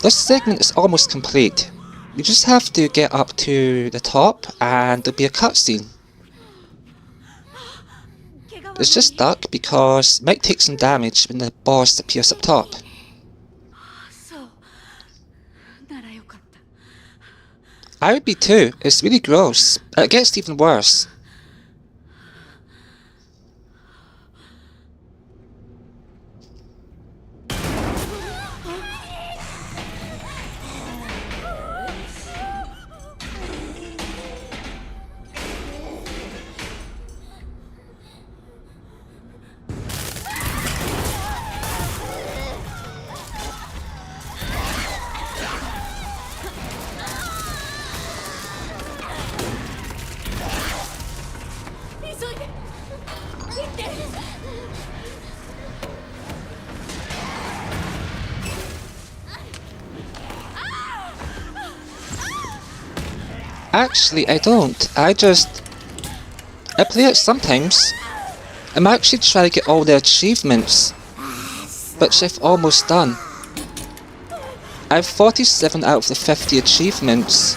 this segment is almost complete. We just have to get up to the top and there'll be a cutscene. It's just stuck because it might take some damage when the boss appears up top. I would be too. It's really gross. It gets even worse. Actually, I don't. I play it sometimes. I'm actually trying to get all the achievements, which I've almost done. I have 47 out of the 50 achievements.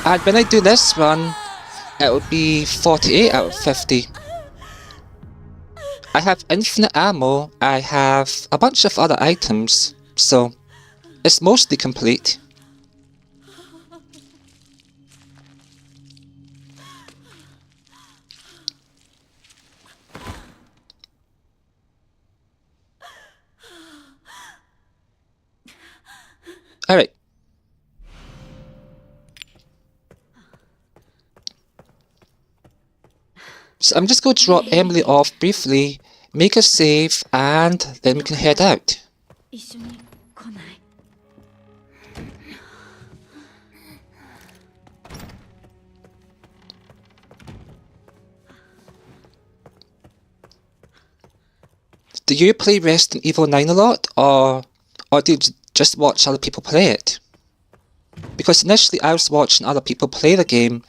And when I do this run, it would be 48 out of 50. I have infinite ammo, I have a bunch of other items, so it's mostly complete. Alright. So So I'm just going to drop Emily off briefly, make a save, and then we can head out. 一緒に来ない？ Do you play Resident Evil 9 a lot, or do you just watch other people play it? Because initially I was watching other people play the game,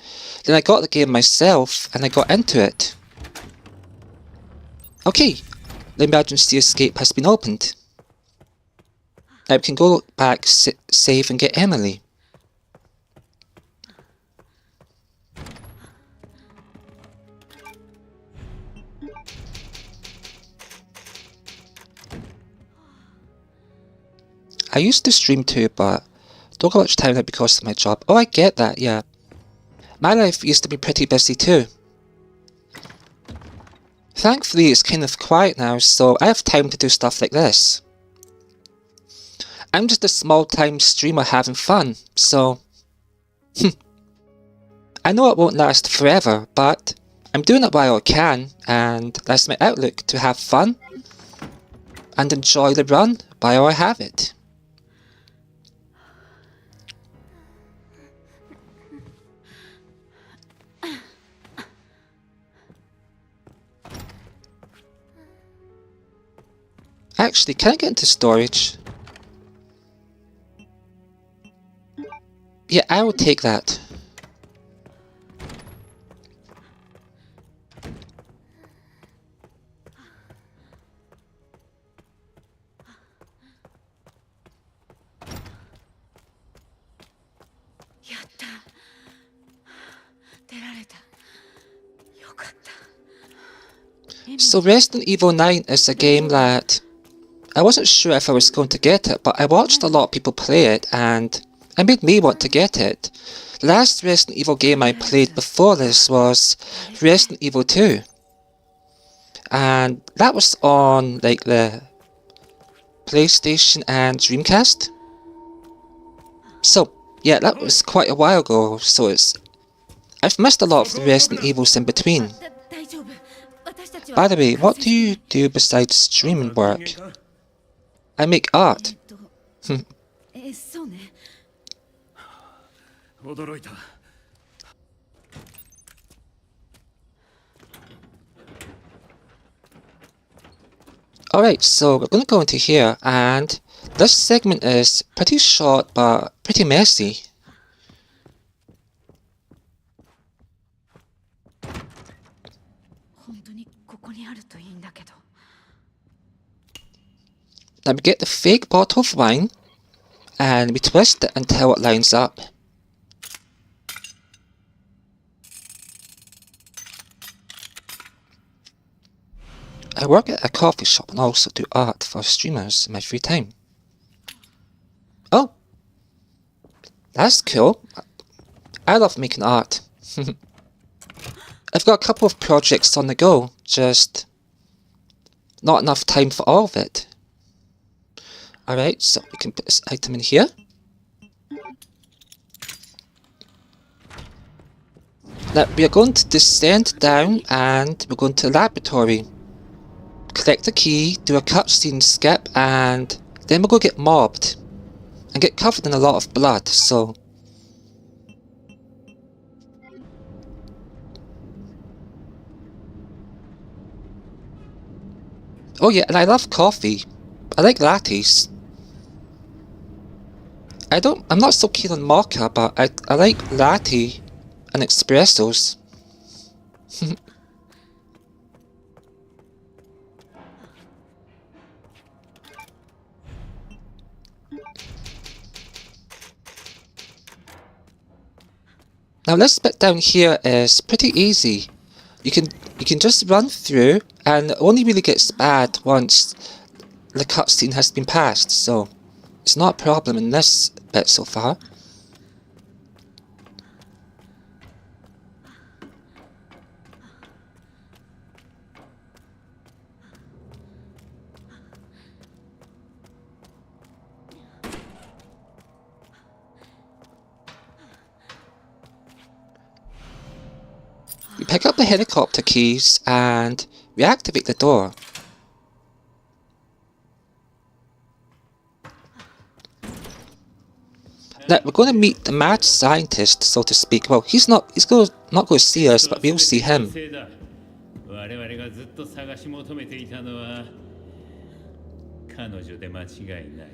then I got the game myself and I got into it. Okay, the emergency escape has been opened. Now we can go back, save and get Emily. I used to stream too, but don't got much time now because of my job. Oh, I get that, yeah. My life used to be pretty busy too. Thankfully, it's kind of quiet now, so I have time to do stuff like this. I'm just a small-time streamer having fun, so... I know it won't last forever, but I'm doing it while I can, and that's my outlook, to have fun and enjoy the run while I have it. Actually, can I get into storage? Yeah, I will take that. So Resident Evil 9 is a game that I wasn't sure if I was going to get it, but I watched a lot of people play it and it made me want to get it. The last Resident Evil game I played before this was Resident Evil 2. And that was on like the PlayStation and Dreamcast. So yeah, that was quite a while ago, so I've missed a lot of the Resident Evils in between. By the way, what do you do besides streaming work? I make art. Alright, so we're going to go into here, and this segment is pretty short but pretty messy. Now we get the fake bottle of wine, and we twist it until it lines up. I work at a coffee shop and also do art for streamers in my free time. Oh! That's cool. I love making art. I've got a couple of projects on the go, just not enough time for all of it. Alright, so we can put this item in here. Now we are going to descend down and we're going to the laboratory. Collect a key, do a cutscene skip, and then we'll go get mobbed. And get covered in a lot of blood, so... Oh yeah, and I love coffee. I like lattes. I'm not so keen on mocha, but I like latte and espressos. Now this bit down here is pretty easy. You can just run through, and it only really gets bad once the cutscene has been passed, so it's not a problem in this bit so far. We pick up the helicopter keys and reactivate the door. Now, we're going to meet the mad scientist, so to speak. Well, he's not going to see us, but we'll see him. 我々がずっと探し求めていたのは彼女で間違いない。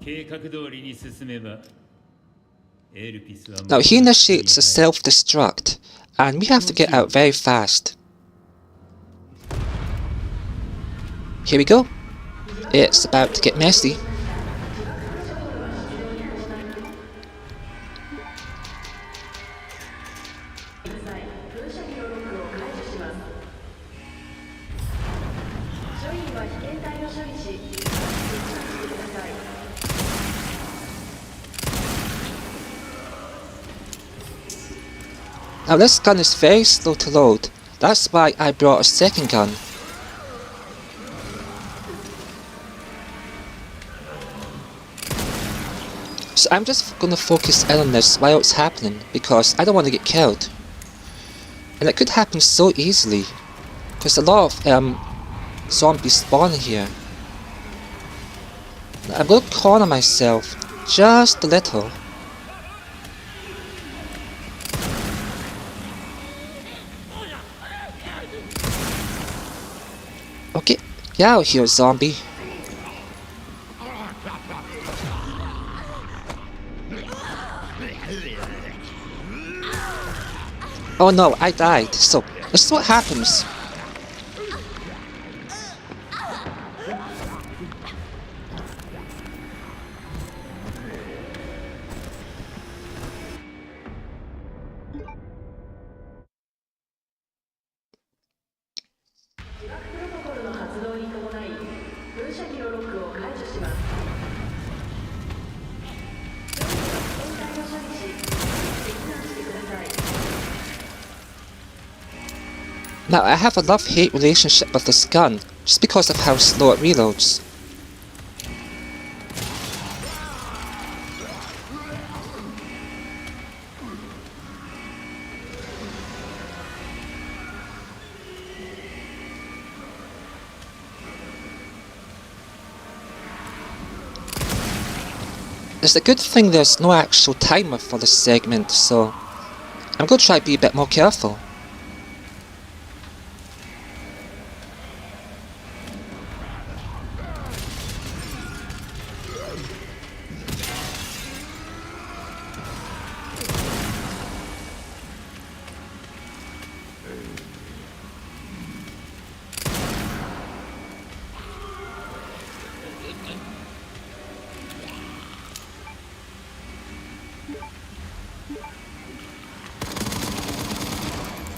計画通りに進めばエルピスは Now, he initiates a self-destruct, and we have to get out very fast. Here we go. It's about to get messy. Now this gun is very slow to load. That's why I brought a second gun. So I'm just going to focus in on this while it's happening, because I don't want to get killed. And it could happen so easily, because a lot of zombies spawn here. Now, I'm going to corner myself just a little. Okay, get out here, zombie. Oh no, I died. So, this is what happens. Now, I have a love-hate relationship with this gun, just because of how slow it reloads. It's a good thing there's no actual timer for this segment, so I'm going to try to be a bit more careful.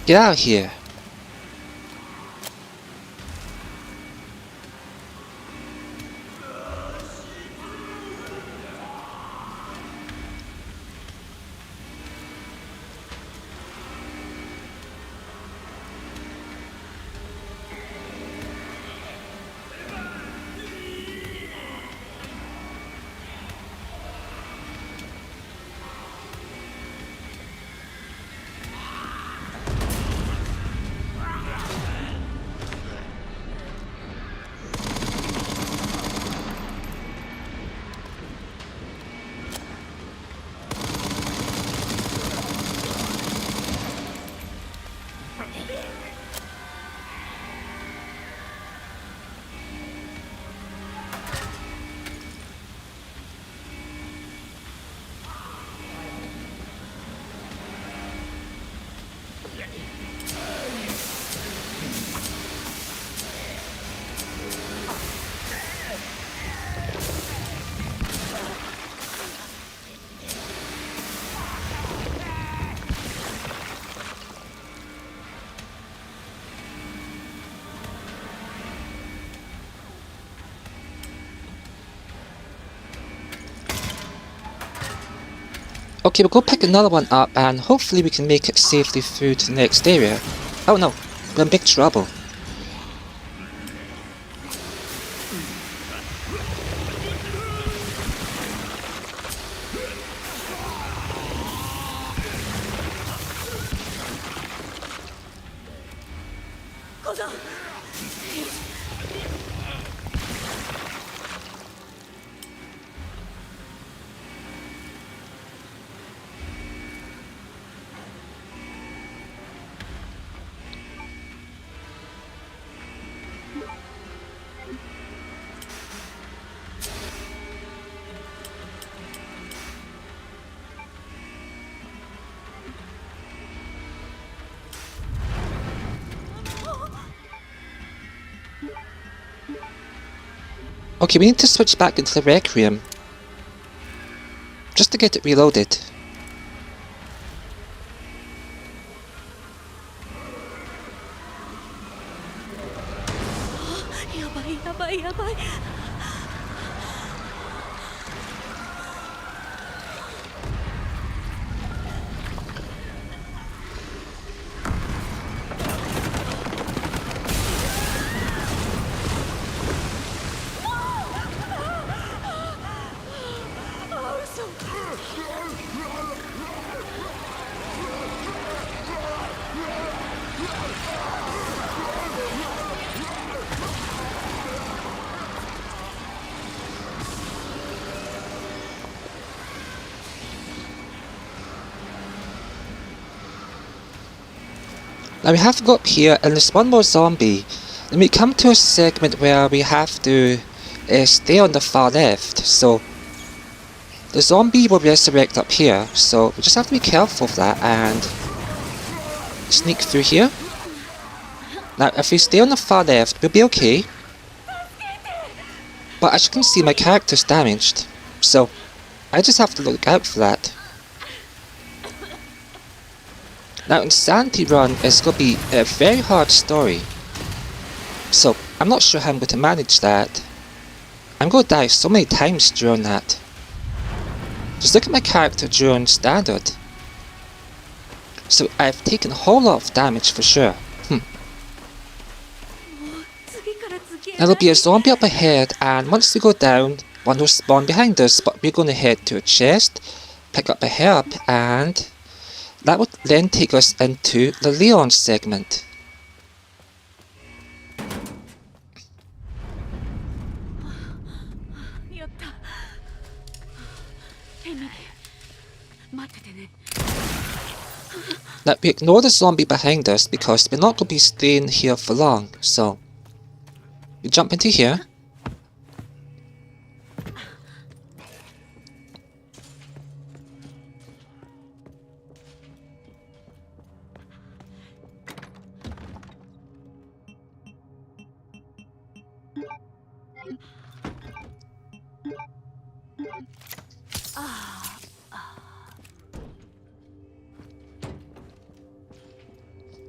Get out of here. Okay, we'll go pick another one up and hopefully we can make it safely through to the next area. Oh no, we're in big trouble. Okay, we need to switch back into the Requiem. Just to get it reloaded. やばいやばいやばい。Now we have to go up here and there's one more zombie. Then we come to a segment where we have to stay on the far left. So the zombie will resurrect up here. So we just have to be careful of that and sneak through here. Now if we stay on the far left, we'll be okay. But as you can see, my character's damaged. So I just have to look out for that. Now Insanity Run is going to be a very hard story, so I'm not sure how I'm going to manage that. I'm going to die so many times during that. Just look at my character during Standard. So I've taken a whole lot of damage for sure. Now there'll be a zombie up ahead, and once we go down, one will spawn behind us, but we're going to head to a chest, pick up a herb, and that would then take us into the Leon segment. Now we ignore the zombie behind us because we're not going to be staying here for long, so we jump into here.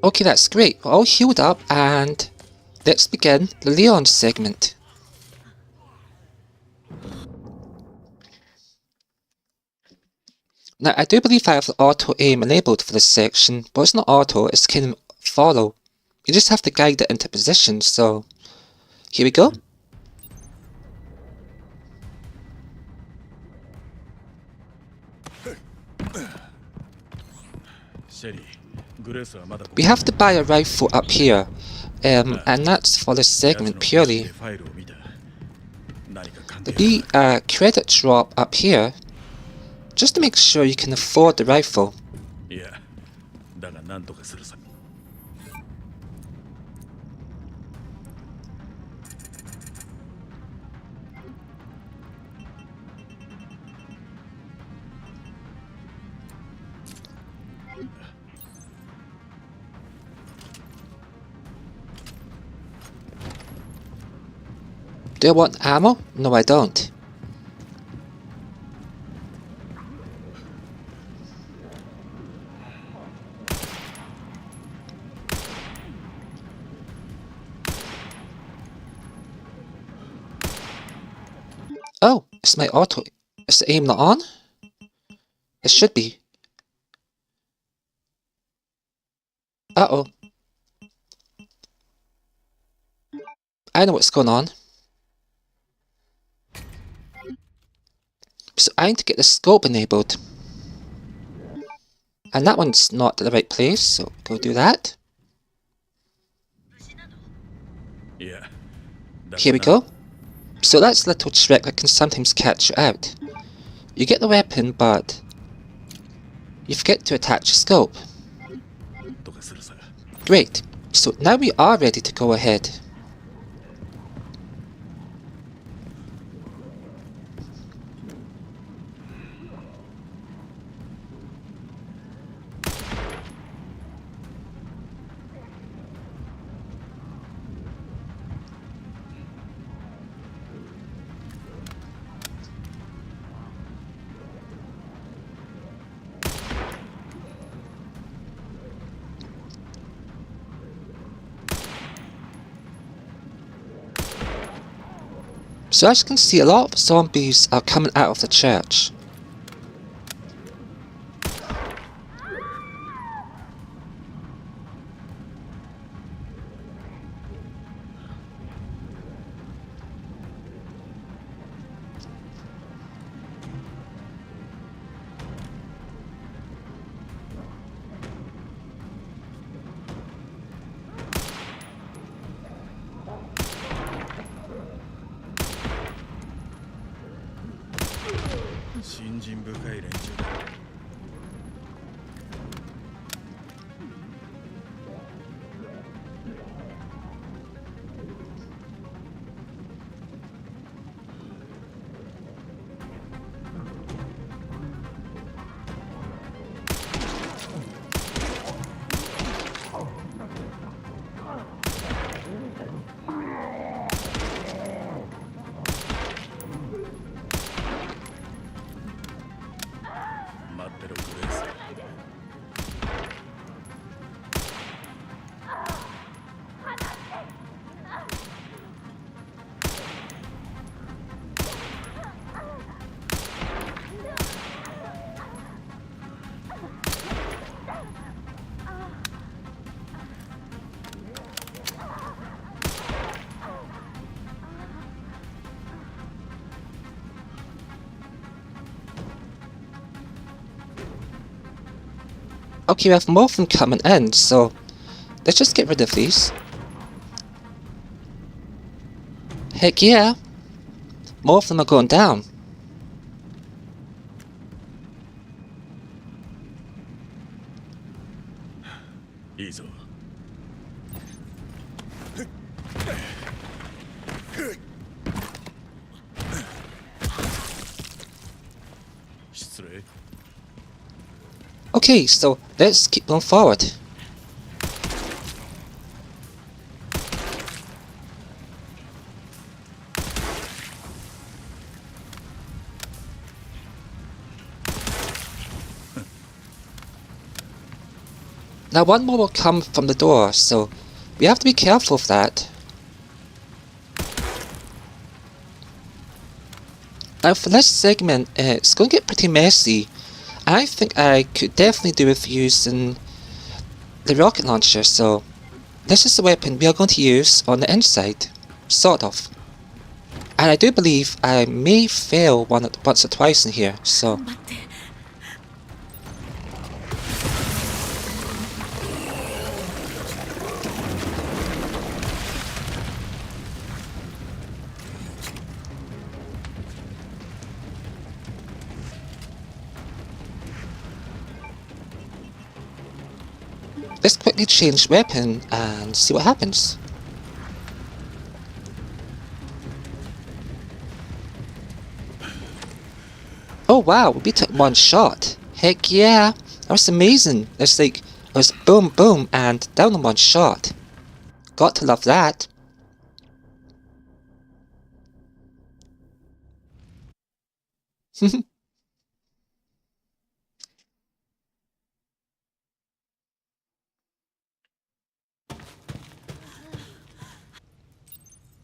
Okay, that's great. We're all healed up and let's begin the Leon segment. Now I do believe I have the auto aim enabled for this section, but it's not auto, it's kind of follow. You just have to guide it into position, so here we go. We have to buy a rifle up here, and that's for this segment purely. There'll be a credit drop up here, just to make sure you can afford the rifle. Do I want ammo? No, I don't. Oh, it's my auto. Is the aim not on? It should be. Uh-oh. I know what's going on. So I need to get the scope enabled. And that one's not at the right place, so go do that. Here we go. So that's a little trick that can sometimes catch you out. You get the weapon, but you forget to attach a scope. Great. So now we are ready to go ahead. So as you can see, a lot of zombies are coming out of the church. Okay, we have more of them coming in, so let's just get rid of these. Heck yeah! More of them are going down. Easy. Okay, so let's keep going forward. Now one more will come from the door, so we have to be careful of that. Now for this segment, it's going to get pretty messy. I think I could definitely do with using the rocket launcher, so this is the weapon we are going to use on the inside, sort of. And I do believe I may fail once or twice in here, so... Let's quickly change weapon and see what happens. Oh wow, we took one shot. Heck yeah, that was amazing. It's like, it was boom boom and down in one shot. Got to love that.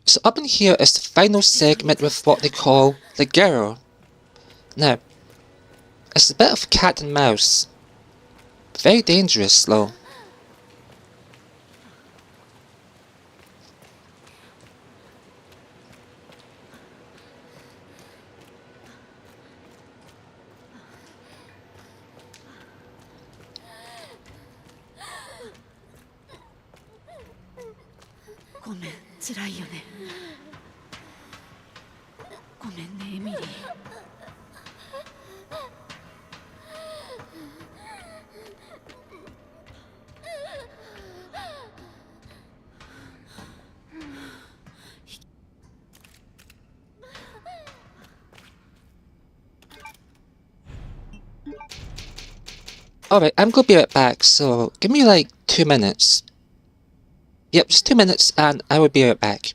So up in here is the final segment with what they call the girl. Now, it's a bit of cat and mouse. Very dangerous though. Alright, I'm gonna be right back, so give me like 2 minutes. Yep, just 2 minutes and I will be right back.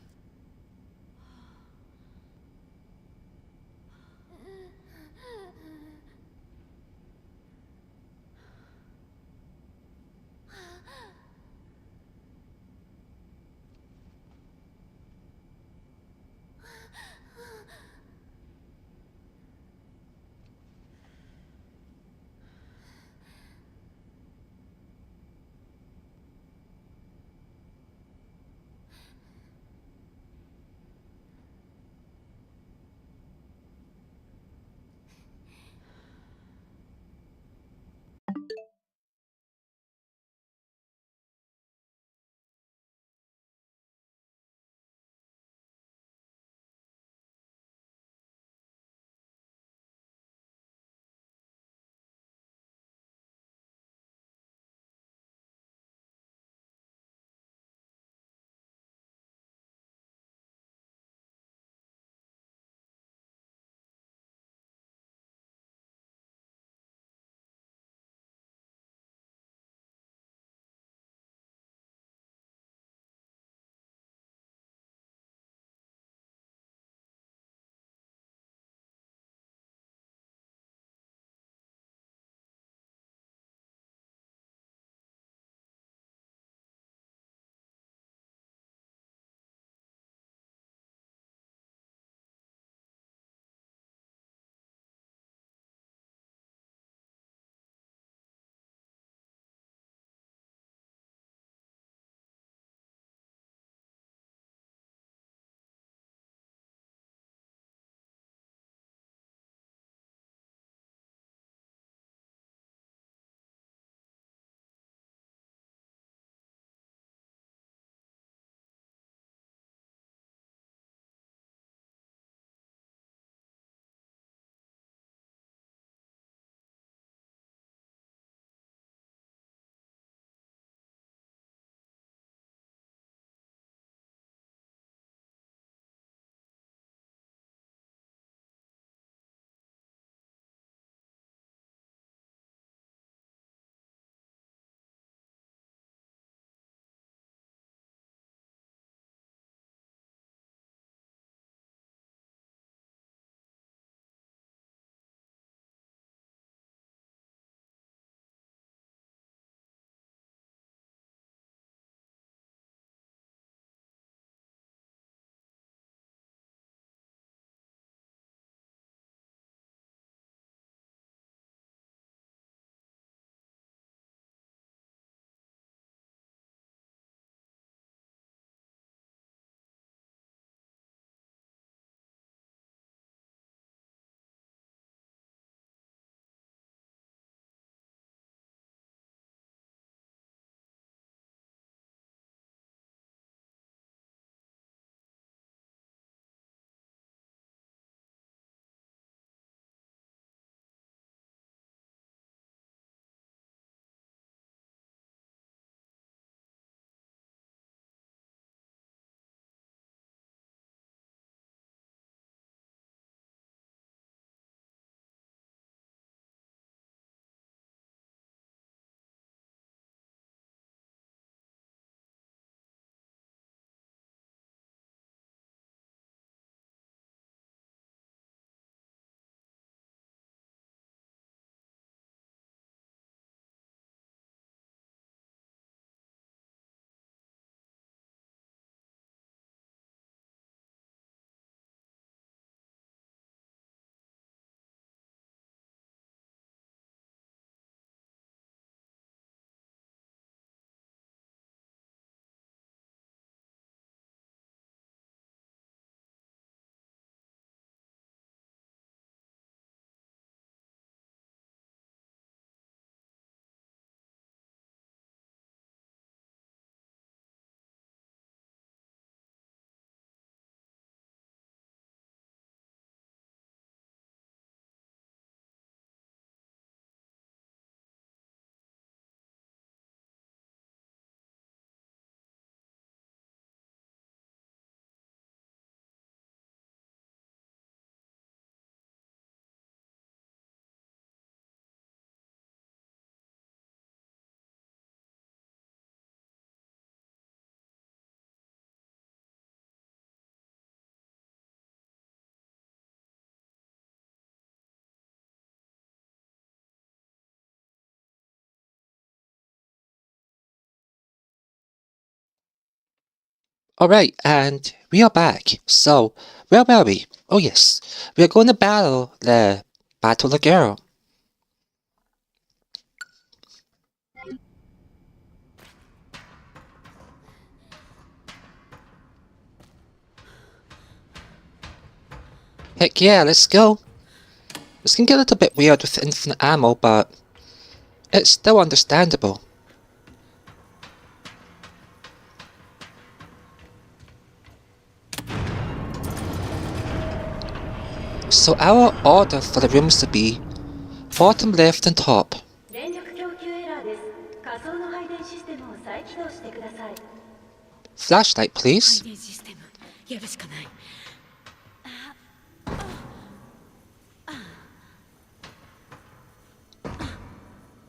Alright, and we are back. So, where were we? Oh yes, we are going to battle the girl. Heck yeah, let's go. This can get a little bit weird with infinite ammo, but it's still understandable. So our order for the rooms to be bottom left and top. 電力供給エラーです。仮想の配電システムを再起動してください。 Flashlight, please. 配電システムやるしかない。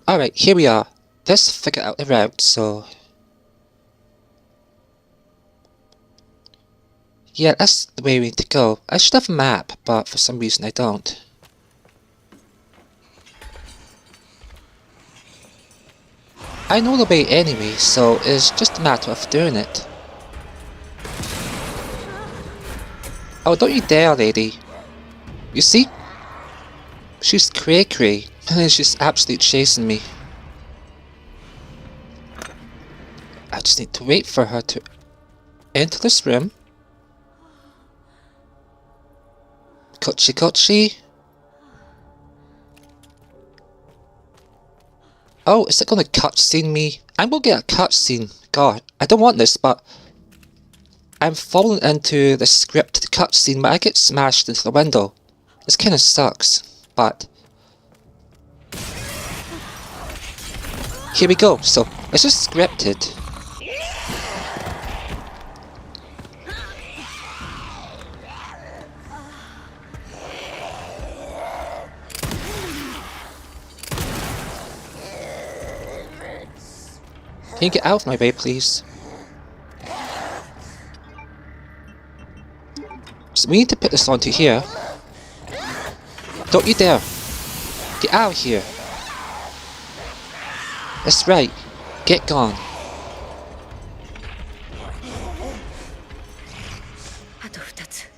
Alright, here we are. Let's figure out the route, so... Yeah, that's the way we need to go. I should have a map, but for some reason I don't. I know the way anyway, so it's just a matter of doing it. Oh, don't you dare, lady. You see? She's cray-cray, and she's absolutely chasing me. I just need to wait for her to enter this room. Kochi kochi. Oh, is it gonna cutscene me? I'm gonna get a cutscene. God, I don't want this, but I'm falling into the scripted cutscene where I get smashed into the window. This kinda sucks, but here we go. So it's just scripted. Can you get out of my way, please? So we need to put this onto here. Don't you dare! Get out of here! That's right. Get gone. あと2つ。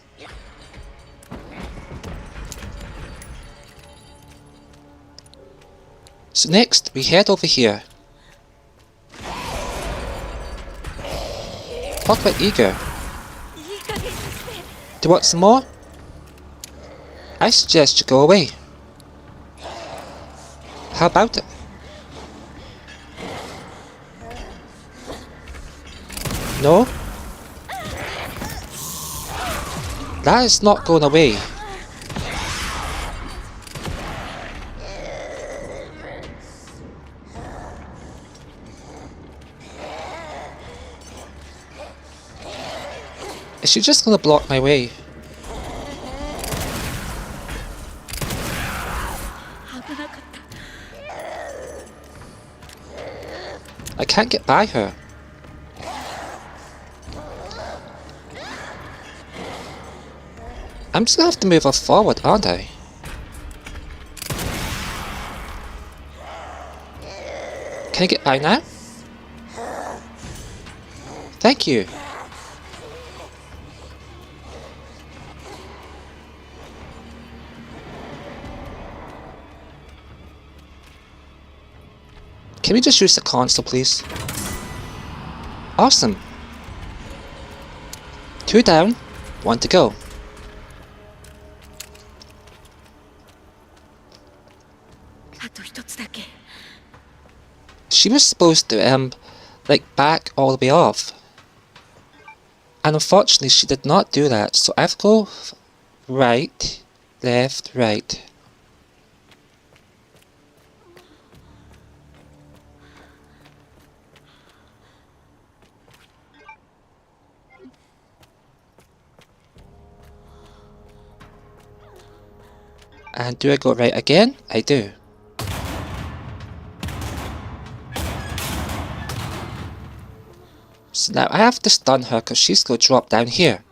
So next, we head over here. Talk about eager. Do you want some more? I suggest you go away. How about it? No? That is not going away. Is she just gonna block my way? I can't get by her. I'm just gonna have to move her forward, aren't I? Can I get by now? Thank you. Can we just use the console, please? Awesome. 2 down, 1 to go. She was supposed to, like, back all the way off. And unfortunately, she did not do that, so I have to go right, left, right. And do I go right again? I do. So now I have to stun her because she's going to drop down here.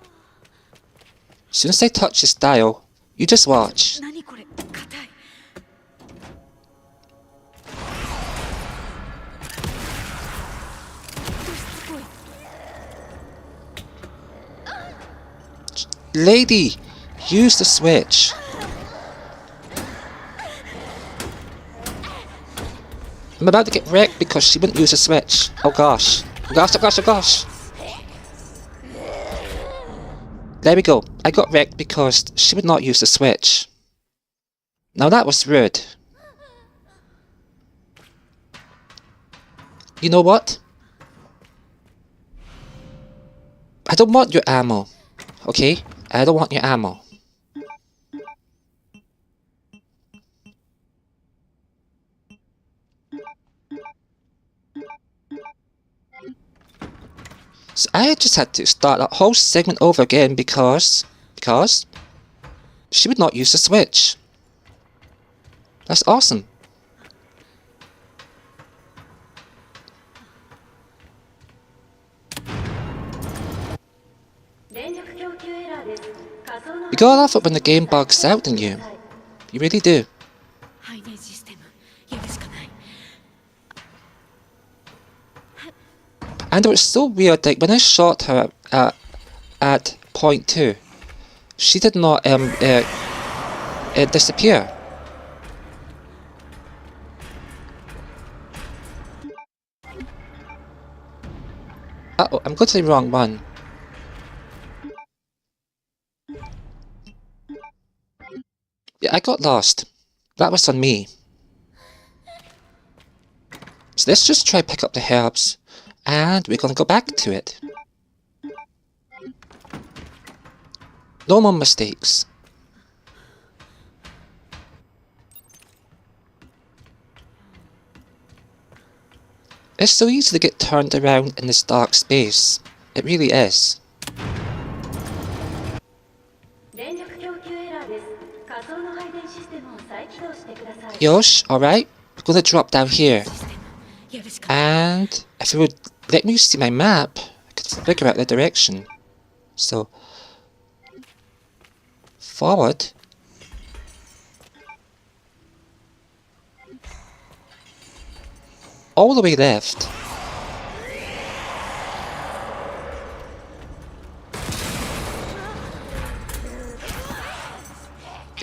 As soon as I touch this dial, you just watch. 何これ硬い。 しつこい。Lady, use the switch. I'm about to get wrecked because she wouldn't use the switch. Oh gosh. Oh gosh, oh gosh, oh gosh. There we go. I got wrecked because she would not use the switch. Now that was rude. You know what? I don't want your ammo. Okay? I don't want your ammo. So I just had to start that whole segment over again because she would not use the switch. That's awesome. You gotta love it when the game bugs out on you. You really do. 配電システムやるしかない。 And it was so weird, like when I shot her at point 2, she did not disappear. Uh-oh, I'm going to the wrong one. Yeah, I got lost. That was on me. So let's just try pick up the herbs. And we're gonna go back to it. No more mistakes. It's so easy to get turned around in this dark space. It really is. Yosh, alright? We're gonna drop down here. And if you would let me see my map, I could figure out the direction. So, forward. All the way left.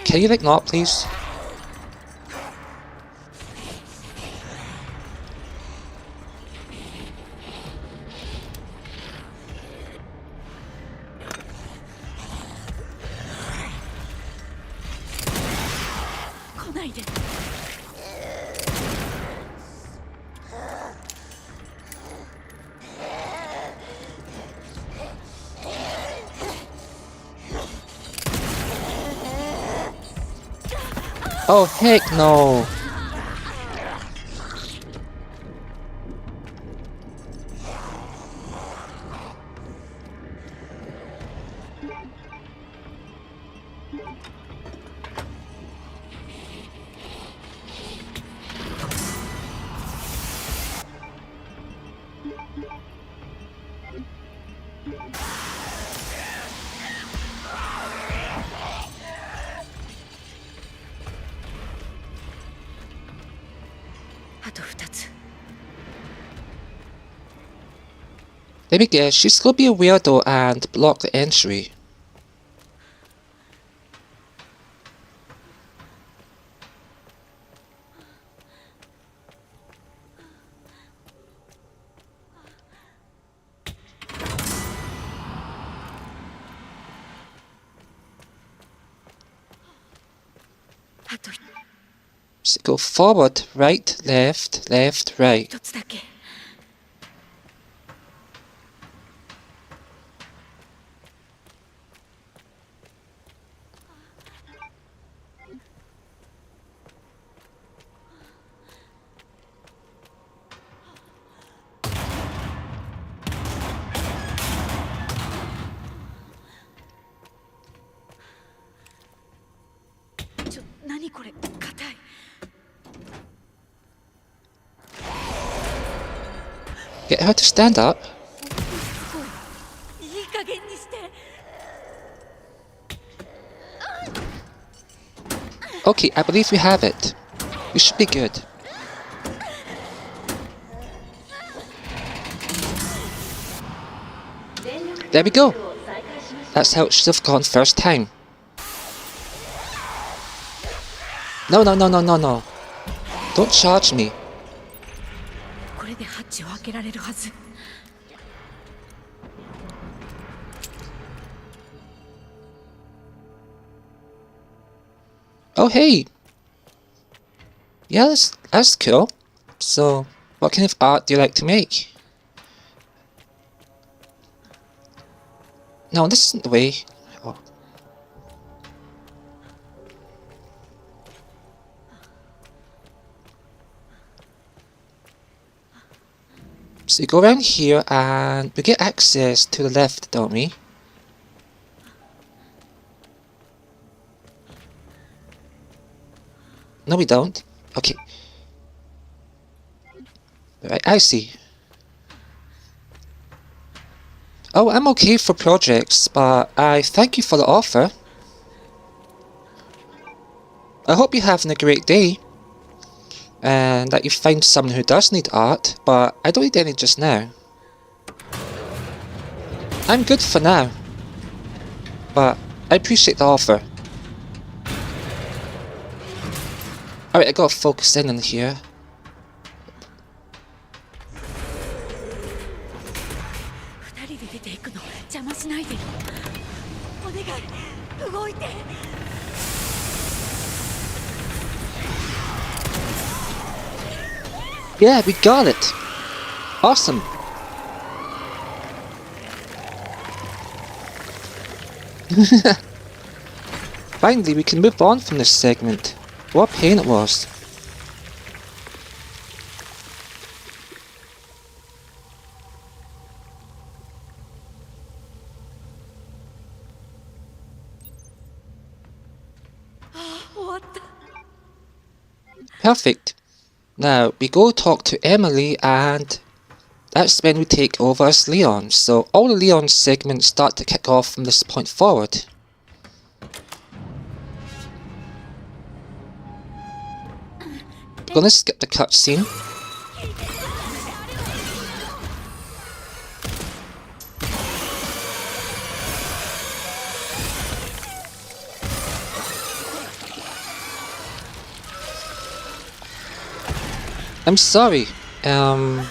Can you like not, please? Oh heck no! Let me guess, she's gonna be a weirdo and block the entry. So go forward, right, left, left, right. Get her to stand up. Okay, I believe we have it. We should be good. There we go. That's how it should have gone first time. No, no, no, no, no, no. Don't charge me. これでハッチを開けられるはず。Oh, hey. Yeah, that's cool. So, what kind of art do you like to make? No, this isn't the way. Oh. So you go around here and we get access to the left, don't we? No, we don't. Okay. Right, I see. Oh, I'm okay for projects, but I thank you for the offer. I hope you're having a great day, and that you find someone who does need art, but I don't need any just now. I'm good for now, but I appreciate the offer. Alright, I gotta focus in on here. Yeah, we got it! Awesome! Finally, we can move on from this segment. What a pain it was. Perfect. Now, we go talk to Emily and that's when we take over as Leon. So all the Leon segments start to kick off from this point forward. We're gonna skip the cutscene. I'm sorry, I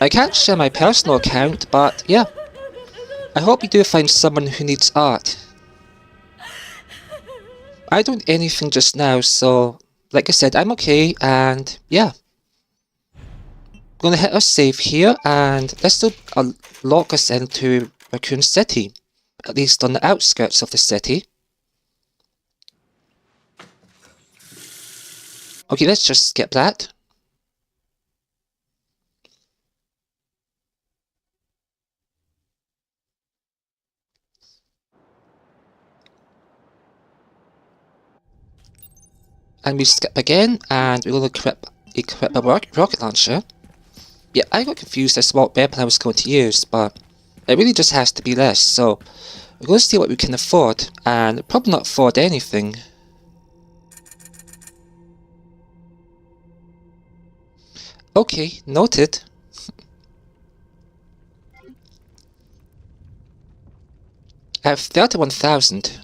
can't share my personal account, but yeah. I hope you do find someone who needs art. I don't need anything just now, so like I said, I'm okay, and yeah. Gonna hit our save here, and this will lock us into Raccoon City, at least on the outskirts of the city. Okay, let's just skip that. And we skip again, and we're going to equip a rocket launcher. Yeah, I got confused as to what weapon I was going to use, but it really just has to be this, so we're going to see what we can afford, and probably not afford anything. Okay, noted. I have 31,000.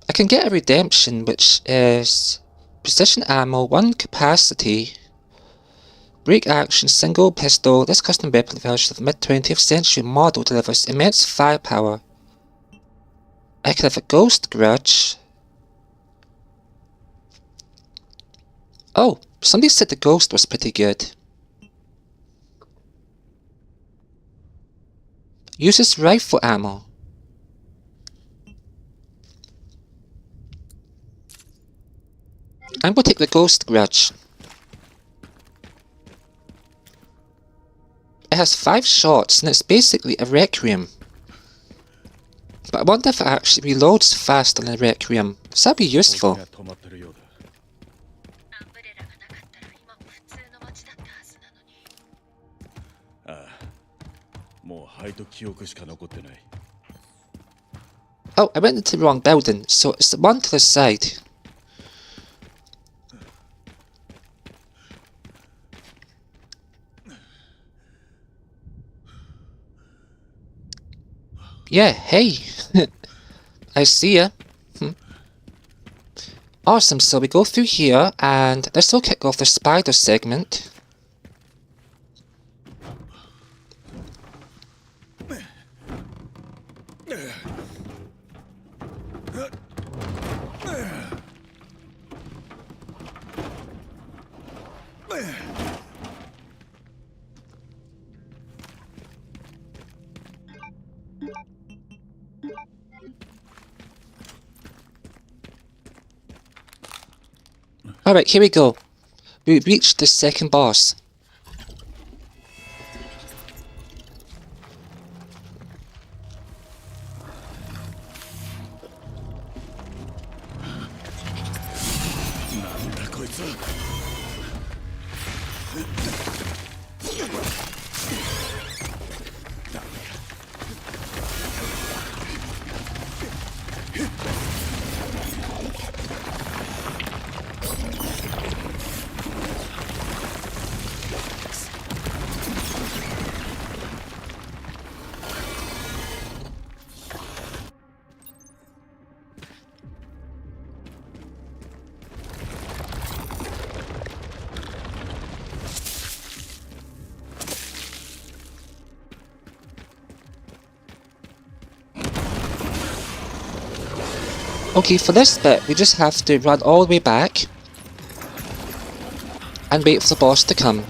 I can get a redemption, which is precision ammo, 1 capacity, break action, single pistol. This custom weapon version of the mid-20th century model delivers immense firepower. I can have a ghost grudge. Oh, somebody said the ghost was pretty good. Uses rifle ammo. I'm gonna take the ghost grudge. It has 5 shots and it's basically a Requiem. But I wonder if it actually reloads faster than a Requiem. So that'd be useful. Oh, I went into the wrong building, so it's the one to the side. Yeah, hey. I see ya. Awesome, so we go through here, and this will kick off the spider segment. Alright, here we go. We reached the second boss. Okay, for this bit, we just have to run all the way back and wait for the boss to come.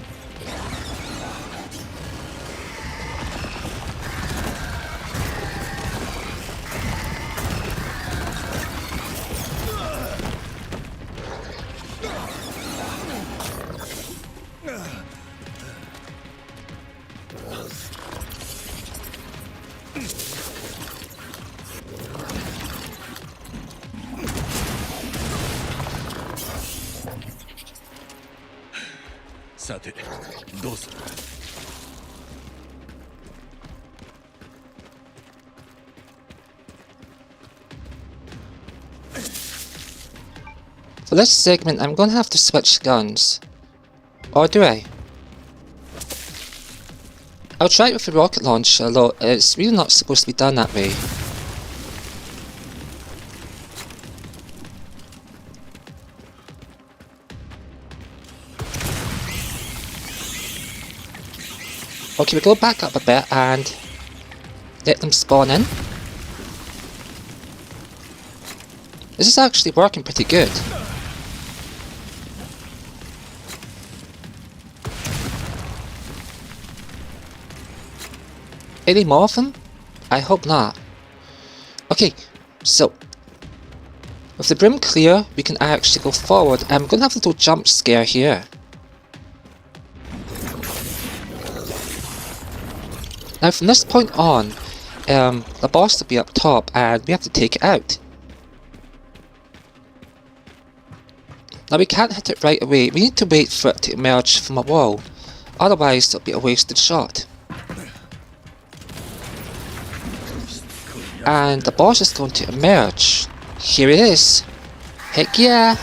For this segment, I'm gonna have to switch guns. Or do I? I'll try it with the rocket launcher, although it's really not supposed to be done that way. Okay, we go back up a bit and let them spawn in. This is actually working pretty good. Any more of them? I hope not. Okay, so with the brim clear, we can actually go forward. I'm gonna have a little jump scare here. Now from this point on, the boss will be up top and we have to take it out. Now we can't hit it right away, we need to wait for it to emerge from a wall, otherwise it'll be a wasted shot. And the boss is going to emerge. Here it is. Heck yeah!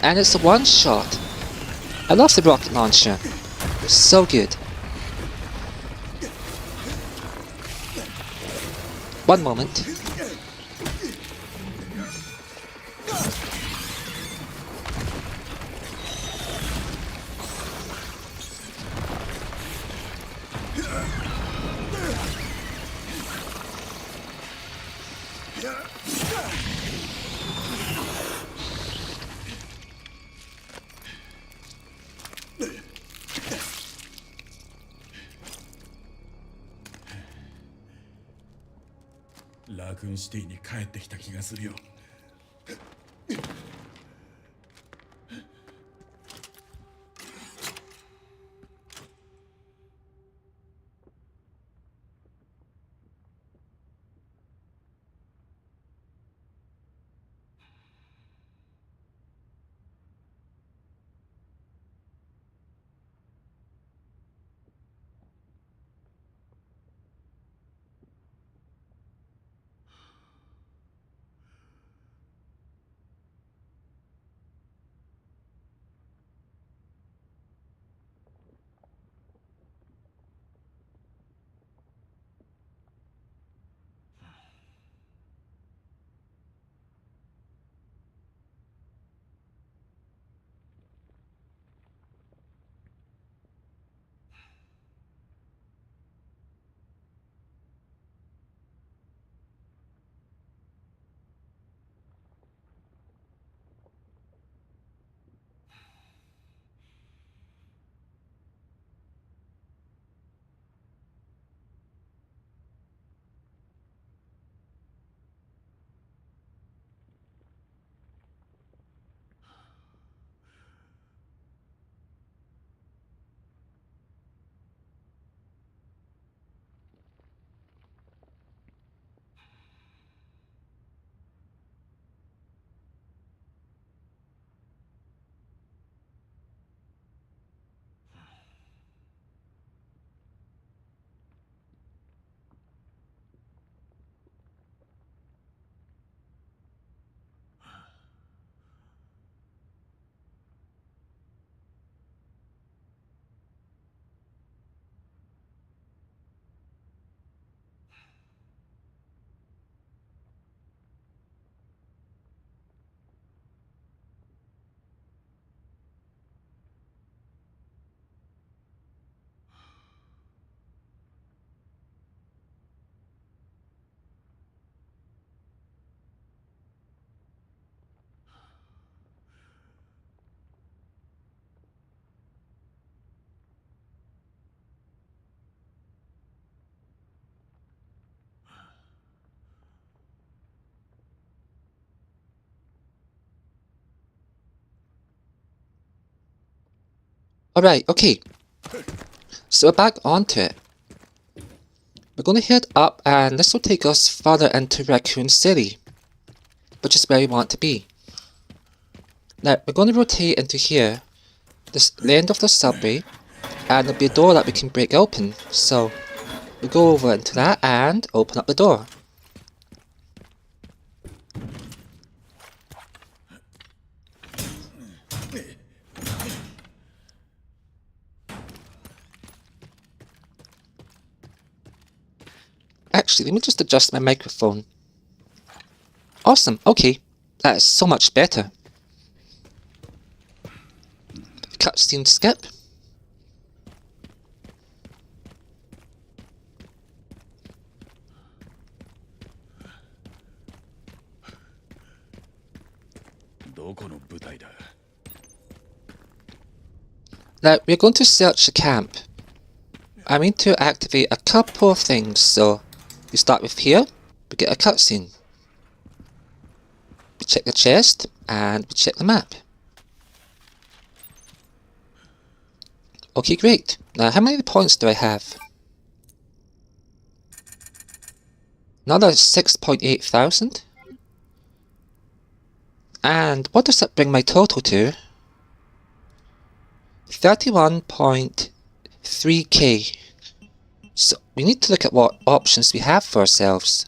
And it's a one shot. I love the rocket launcher. It's so good. One moment.ラクーンシティに帰ってきた気がするよ。Alright, okay. So we're back onto it. We're going to head up and this will take us further into Raccoon City, which is where we want to be. Now, we're going to rotate into here, the end of the subway, and there'll be a door that we can break open. So, we go over into that and open up the door. Actually, let me just adjust my microphone. Awesome, okay. That is so much better. Cutscene skip. Now, we're going to search the camp. I need to activate a couple of things, so we start with here, we get a cutscene. We check the chest, and we check the map. Okay, great. Now, how many points do I have? Another 6.8 thousand. And what does that bring my total to? 31.3k. So we need to look at what options we have for ourselves.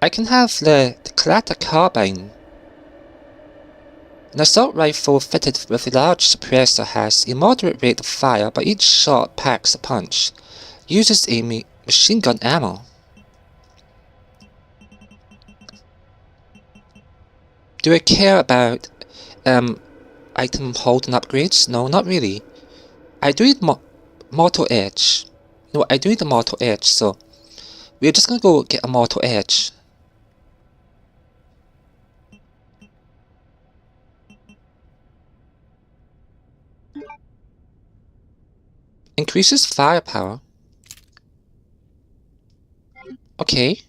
I can have the Kalata carbine. An assault rifle fitted with a large suppressor has a moderate rate of fire, but each shot packs a punch. Uses a machine gun ammo. Do I care about item holding upgrades? No, not really. I do need Mortal Edge. You know what, I do need a Mortal Edge, so we're just gonna go get a Mortal Edge. Increases firepower. Okay.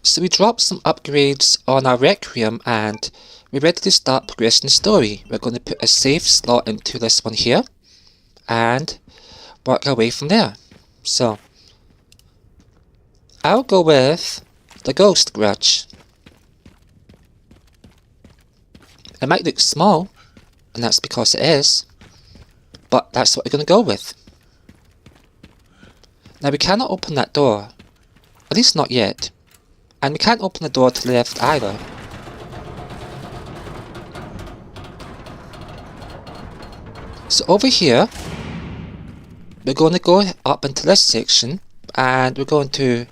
So we dropped some upgrades on our Requiem and we're ready to start progressing the story. We're going to put a save slot into this one here and work our way from there. So I'll go with the Ghost Grudge. It might look small, and that's because it is, but that's what we're going to go with. Now we cannot open that door, at least not yet. And we can't open the door to the left either. So over here, we're going to go up into this section and we're going to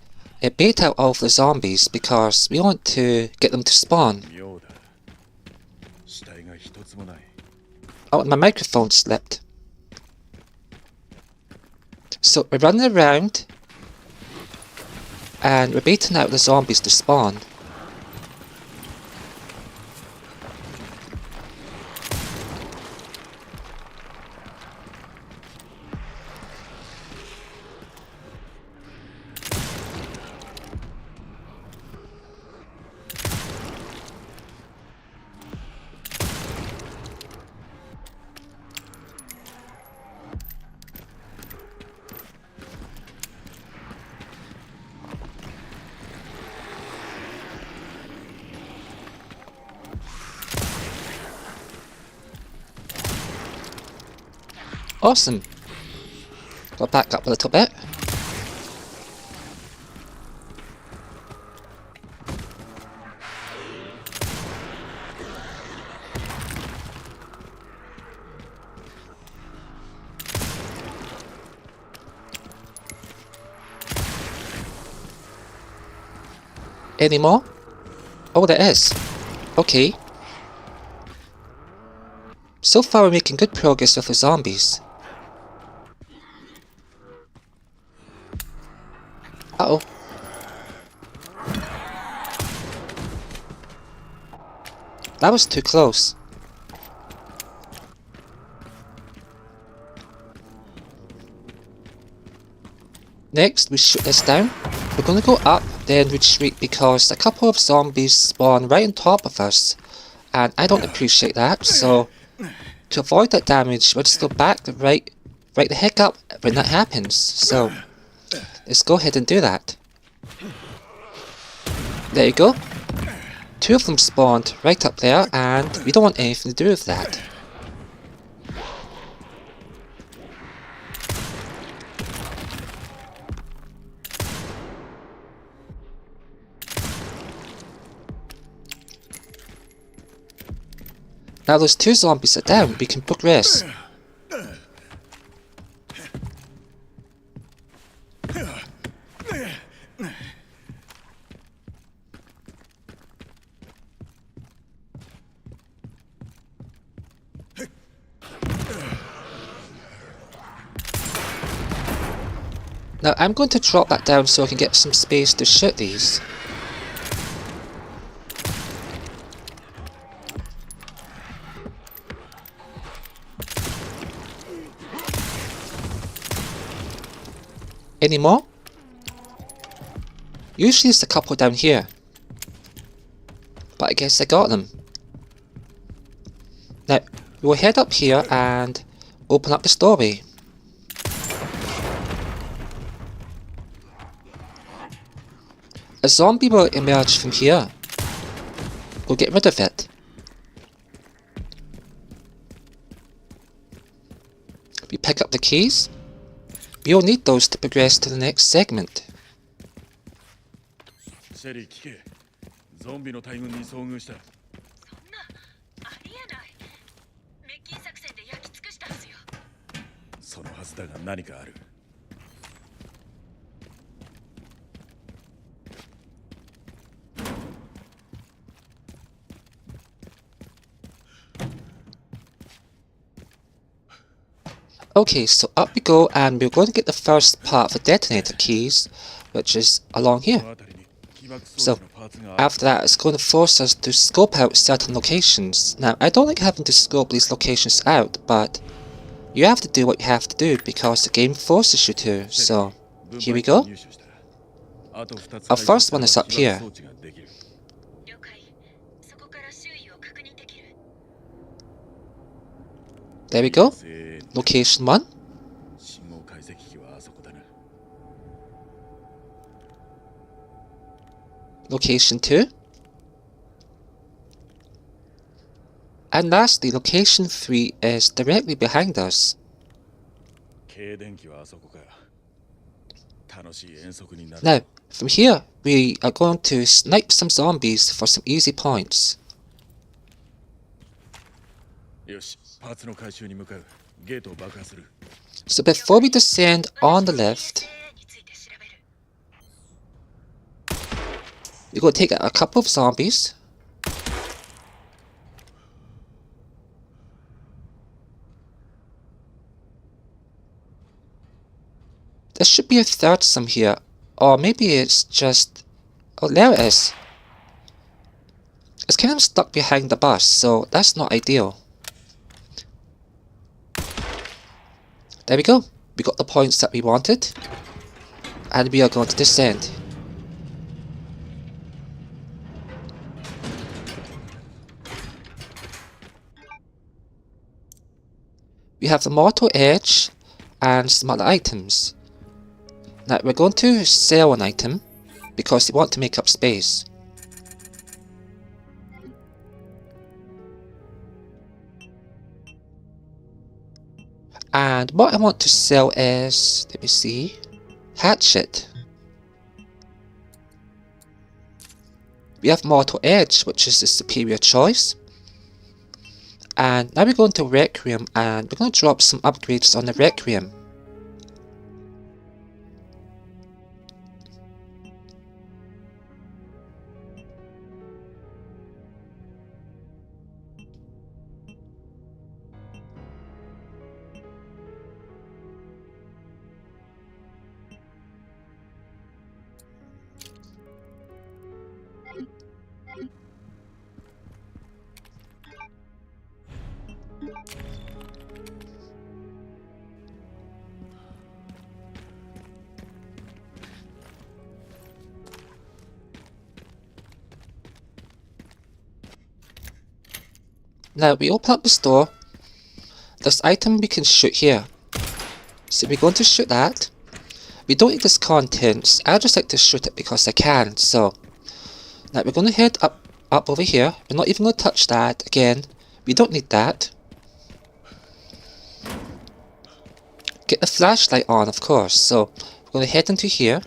bait out all of the zombies because we want to get them to spawn. Oh, my microphone slipped. So we're running around and we're baiting out the zombies to spawn. Awesome. Got back up a little bit. Any more? Oh, there is. Okay. So far we're making good progress with the zombies. Uh-oh. That was too close. Next, we shoot this down. We're going to go up, then retreat because a couple of zombies spawn right on top of us. And I don't appreciate that, so to avoid that damage, we'll just go back right the heck up when that happens. So let's go ahead and do that. There you go. 2 of them spawned right up there, and we don't want anything to do with that. Now those 2 zombies are down, we can progress. Now I'm going to drop that down so I can get some space to shoot these. Any more? Usually it's a couple down here. But I guess I got them. Now, we'll head up here and open up the story. A zombie will emerge from here. We'll get rid of it. We pick up the keys. We'll need those to progress to the next segment. シェリー聞け。ゾンビの大群に遭遇した。そんなありえない。滅菌作戦で焼き尽くしたはずよ。そのはずだが何かある。Okay, so up we go, and we're going to get the first part of the detonator keys, which is along here. So, after that, it's going to force us to scope out certain locations. Now, I don't like having to scope these locations out, but you have to do what you have to do because the game forces you to. So, here we go. Our first one is up here. 了解。そこから周囲を確認できる。 There we go. Location 1. 信号解析機はあそこだな。 Location 2. And lastly, location 3 is directly behind us. 軽電機はあそこか。楽しい遠足になる。 Now, from here, we are going to snipe some zombies for some easy points. よし、パーツの回収に向かう。ゲートを爆破する。 So before we descend on the lift, について調べる。 we're going to take out a couple of zombies. There should be a third some here, or maybe it's just... Oh, there it is. It's kind of stuck behind the bus, so that's not ideal. There we go. We got the points that we wanted. And we are going to descend. We have the mortal edge and some other items. Now we're going to sell an item because we want to make up space. And what I want to sell is, let me see, hatchet. We have mortal edge, which is the superior choice. And now we're going to Requiem, and we're going to drop some upgrades on the Requiem. Now we open up this door. This item we can shoot here. So we're going to shoot that. We don't need this contents. I just like to shoot it because I can. So now we're going to head up over here. We're not even going to touch that again. We don't need that. Get the flashlight on, of course. So we're going to head into here.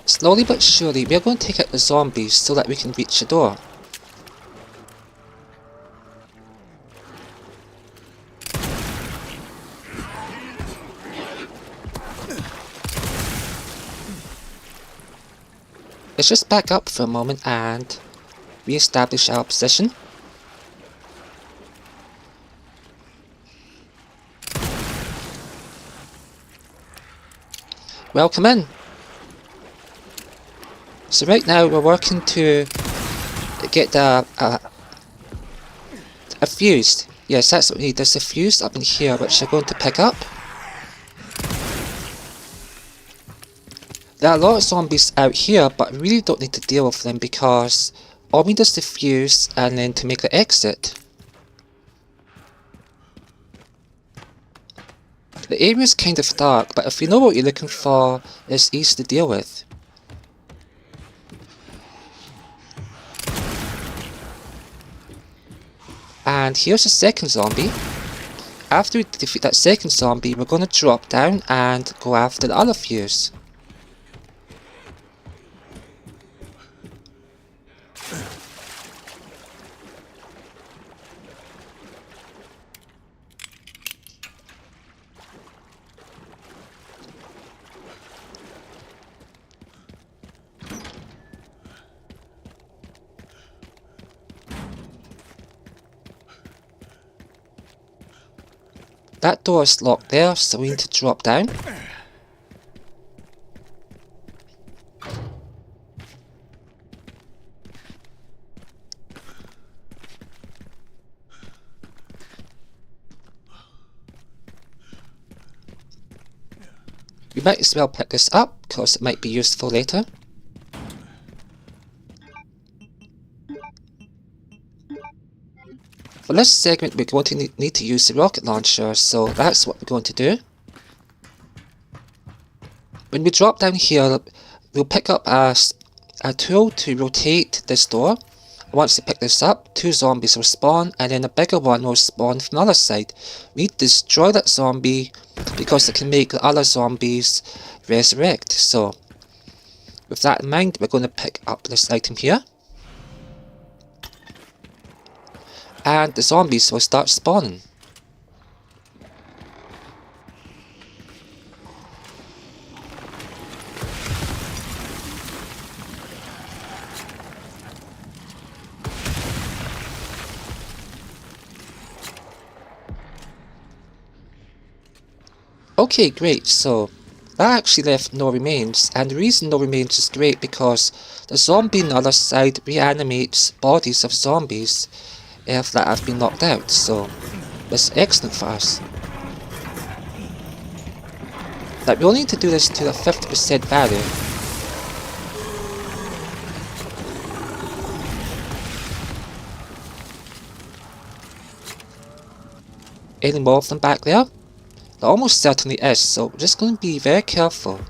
Slowly but surely, we are going to take out the zombies so that we can reach the door. Let's just back up for a moment and re-establish our position. Welcome in. So right now we're working to get a fuse. Yes, that's what we need. There's a fuse up in here which we're going to pick up. There are a lot of zombies out here, but we really don't need to deal with them because all we need is the fuse and then to make the exit. The area is kind of dark, but if you know what you're looking for, it's easy to deal with. And here's the second zombie. After we defeat that second zombie, we're going to drop down and go after the other fuse. That door is locked there, so we need to drop down. We might as well pick this up, because it might be useful later. For this segment we're going to need to use the rocket launcher, so that's what we're going to do. When we drop down here, we'll pick up a tool to rotate this door. Once we pick this up, 2 zombies will spawn, and then a bigger one will spawn from the other side. We need to destroy that zombie, because it can make the other zombies resurrect. So, with that in mind, we're going to pick up this item here. And the zombies will start spawning. Okay, great, so that actually left no remains, and the reason no remains is great because the zombie on the other side reanimates bodies of zombies that have been knocked out, so that's excellent for us. Now we only need to do this to the 50% value. Any more of them back there? There almost certainly is, so we're just going to be very careful.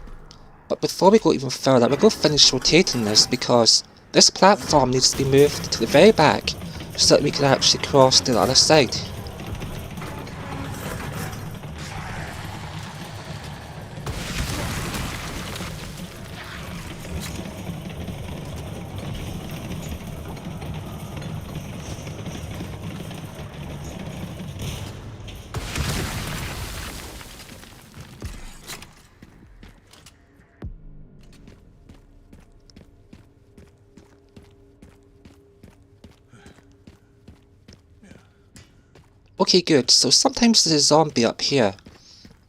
But before we go even further, we're going to finish rotating this because this platform needs to be moved to the very back so that we can actually cross to the other side. Okay, good, so sometimes there's a zombie up here,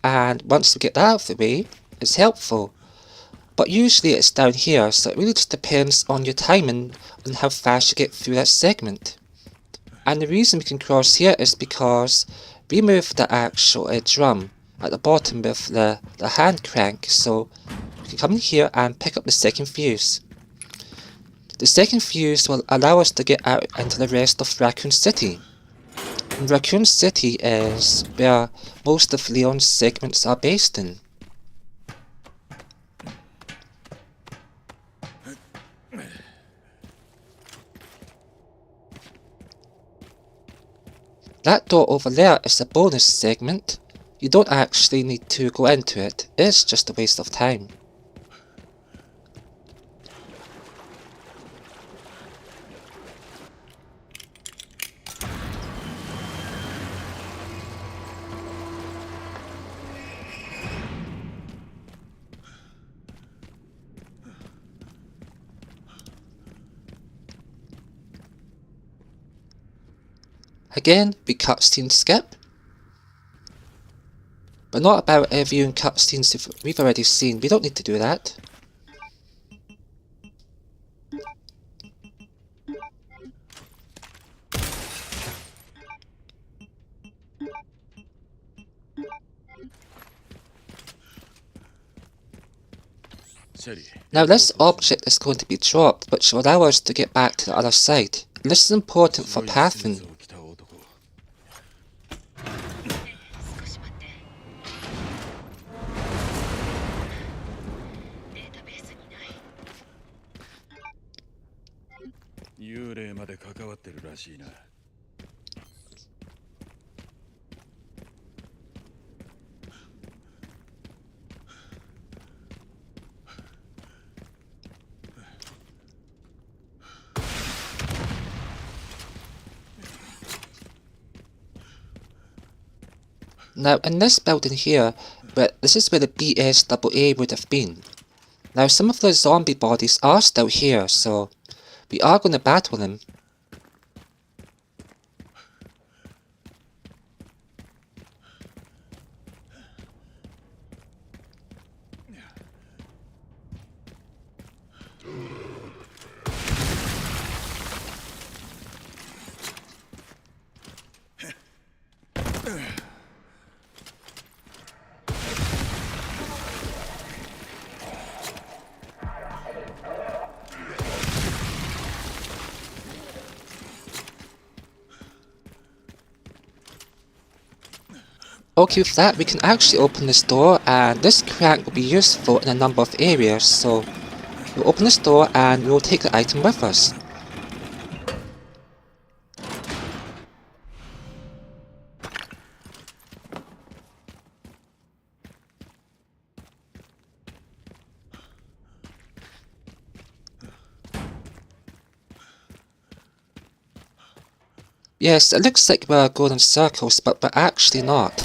and once we get that out of the way, it's helpful. But usually it's down here, so it really just depends on your timing and how fast you get through that segment. And the reason we can cross here is because we moved the actual drum at the bottom with the hand crank, so we can come in here and pick up the second fuse. The second fuse will allow us to get out into the rest of Raccoon City. And Raccoon City is where most of Leon's segments are based in. That door over there is a bonus segment. You don't actually need to go into it, it's just a waste of time. Again, we cutscene skip. But not about viewing cutscenes we've already seen, we don't need to do that. Now this object is going to be dropped, which will allow us to get back to the other side. And this is important for pathing. 少し待って。データベースにない。幽霊まで関わってるらしいな。Now in this building here, this is where the BSAA would have been. Now some of the zombie bodies are still here, so we are going to battle them. Okay, with that we can actually open this door, and this crank will be useful in a number of areas, so we'll open this door and we'll take the item with us. Yes, it looks like we're going in circles, but we're actually not.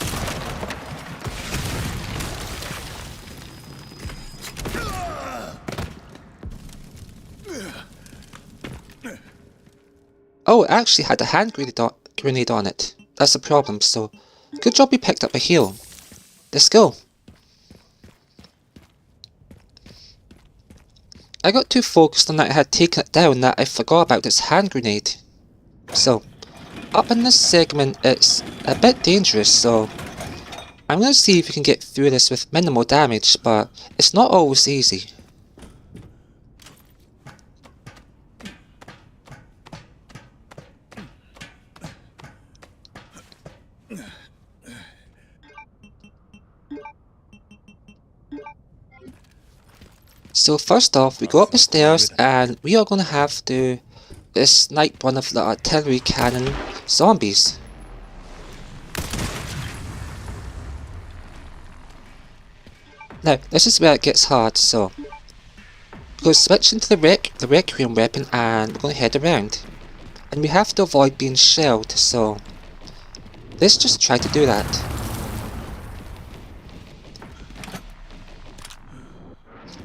Oh, it actually had a hand grenade on it. That's the problem, so good job we picked up a heal. Let's go. I got too focused on that I had taken it down that I forgot about this hand grenade. So, up in this segment it's a bit dangerous, so I'm going to see if we can get through this with minimal damage, but it's not always easy. So first off, we go up the stairs and we are going to have to snipe one of the artillery cannon zombies. Now, this is where it gets hard, so we're going to switch into the Requiem weapon and we're going to head around. And we have to avoid being shelled, so let's just try to do that.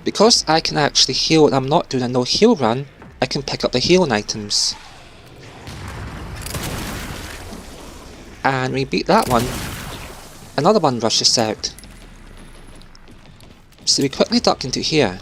Because I can actually heal and I'm not doing a no heal run, I can pick up the healing items. And we beat that one. Another one rushes out. So we quickly duck into here.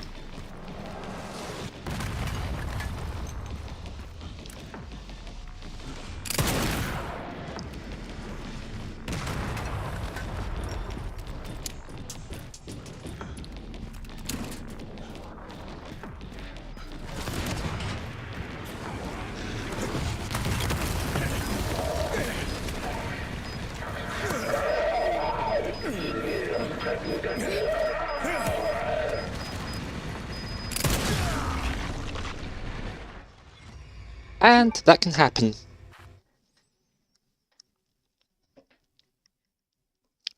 And that can happen.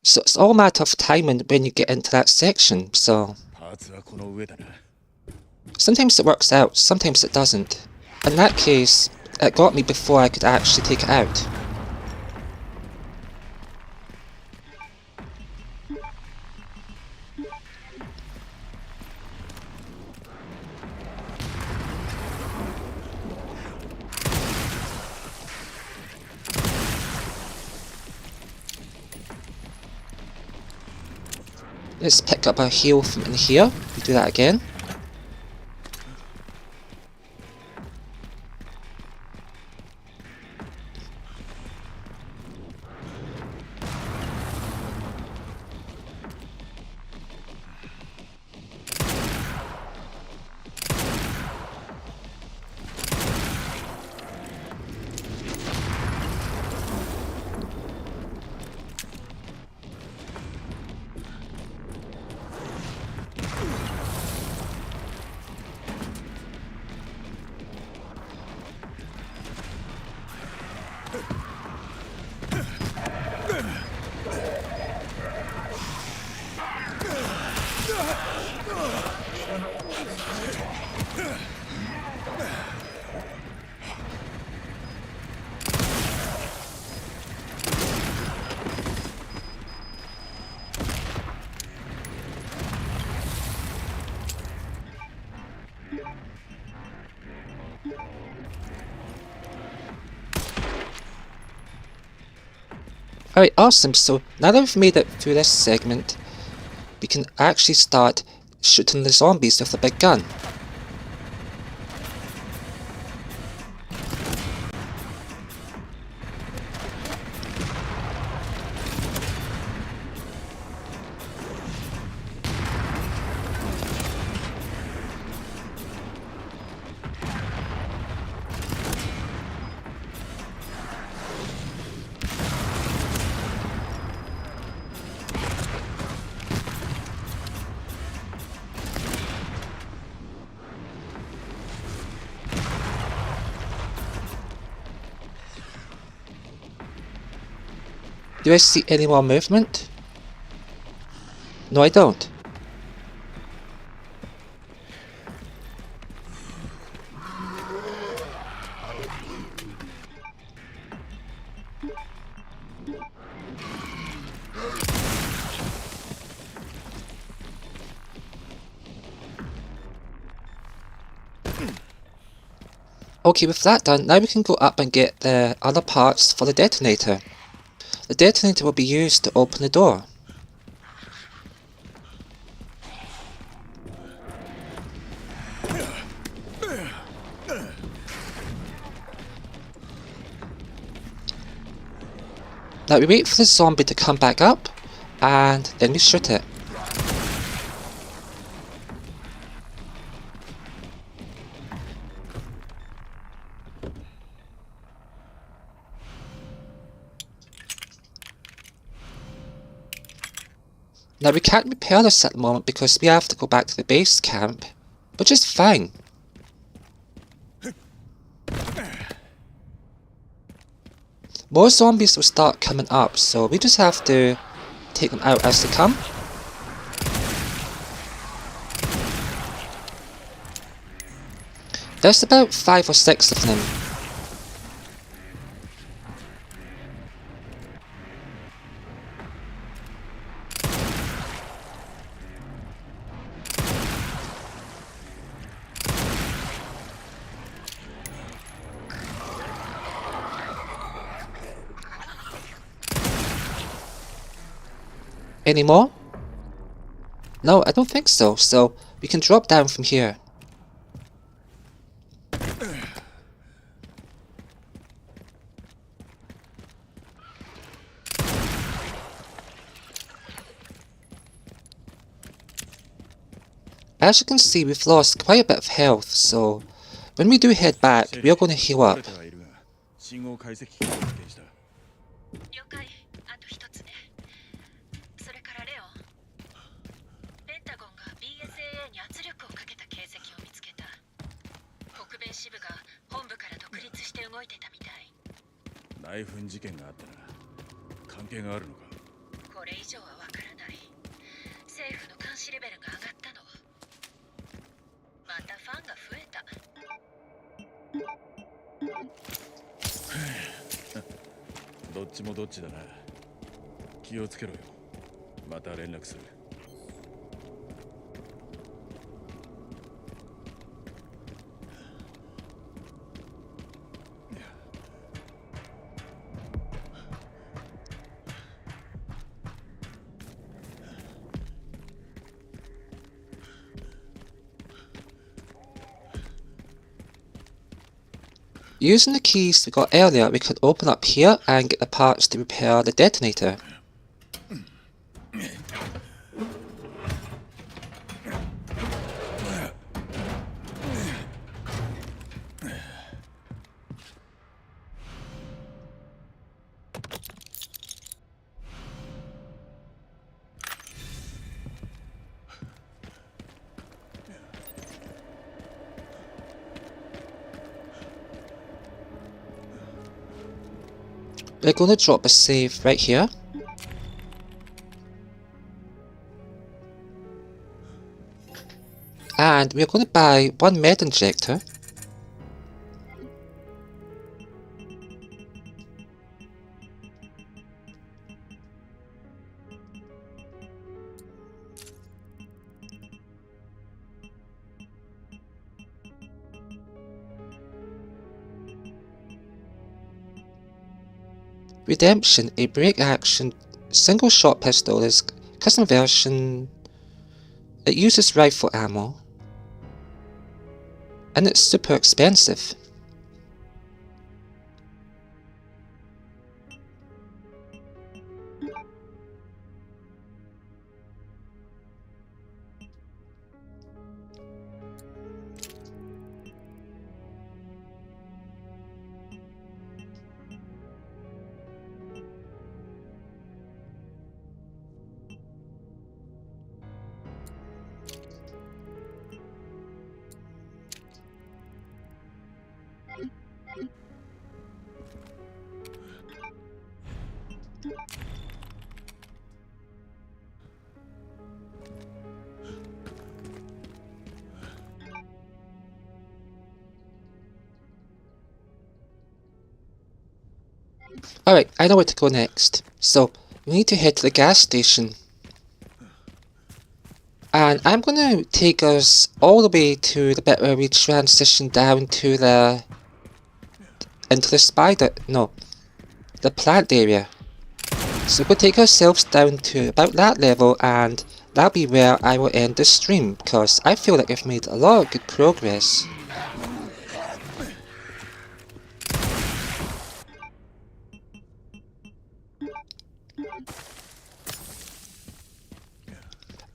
So it's all a matter of timing when you get into that section, so sometimes it works out, sometimes it doesn't. In that case, it got me before I could actually take it out. Let's pick up our heal from in here. We do that again. Alright, awesome. So now that we've made it through this segment, we can actually start shooting the zombies with a big gun. Do I see any more movement? No, I don't. Okay, with that done, now we can go up and get the other parts for the detonator. The detonator will be used to open the door. Now we wait for the zombie to come back up, and then we shoot it. Now we can't repair this at the moment because we have to go back to the base camp, which is fine. More zombies will start coming up, so we just have to take them out as they come. There's about 5 or 6 of them. Any more? No, I don't think so, so we can drop down from here. As you can see, we've lost quite a bit of health, so when we do head back, we are going to heal up. 信号解析機を発見した。了解。あと一つね。それからレオン。ペンタゴンが BSAA に圧力をかけた形跡を見つけた。北米支部が本部から独立して動いてたみたい。内紛事件があったな。関係があるのか。これ以上はわからない。政府の監視レベルが上がったの。またファンが増えた。どっちもどっちだな。気をつけろよ。また連絡する。Using the keys we got earlier, we could open up here and get the parts to repair the detonator. We're going to drop a save right here. And we're going to buy 1 med injector. Redemption, a break action single shot pistol, is custom version. It uses rifle ammo. And it's super expensive. Alright, I know where to go next. So, we need to head to the gas station. And I'm going to take us all the way to the bit where we transition down to the... into the plant area. So we'll take ourselves down to about that level, and that'll be where I will end this stream, because I feel like I've made a lot of good progress.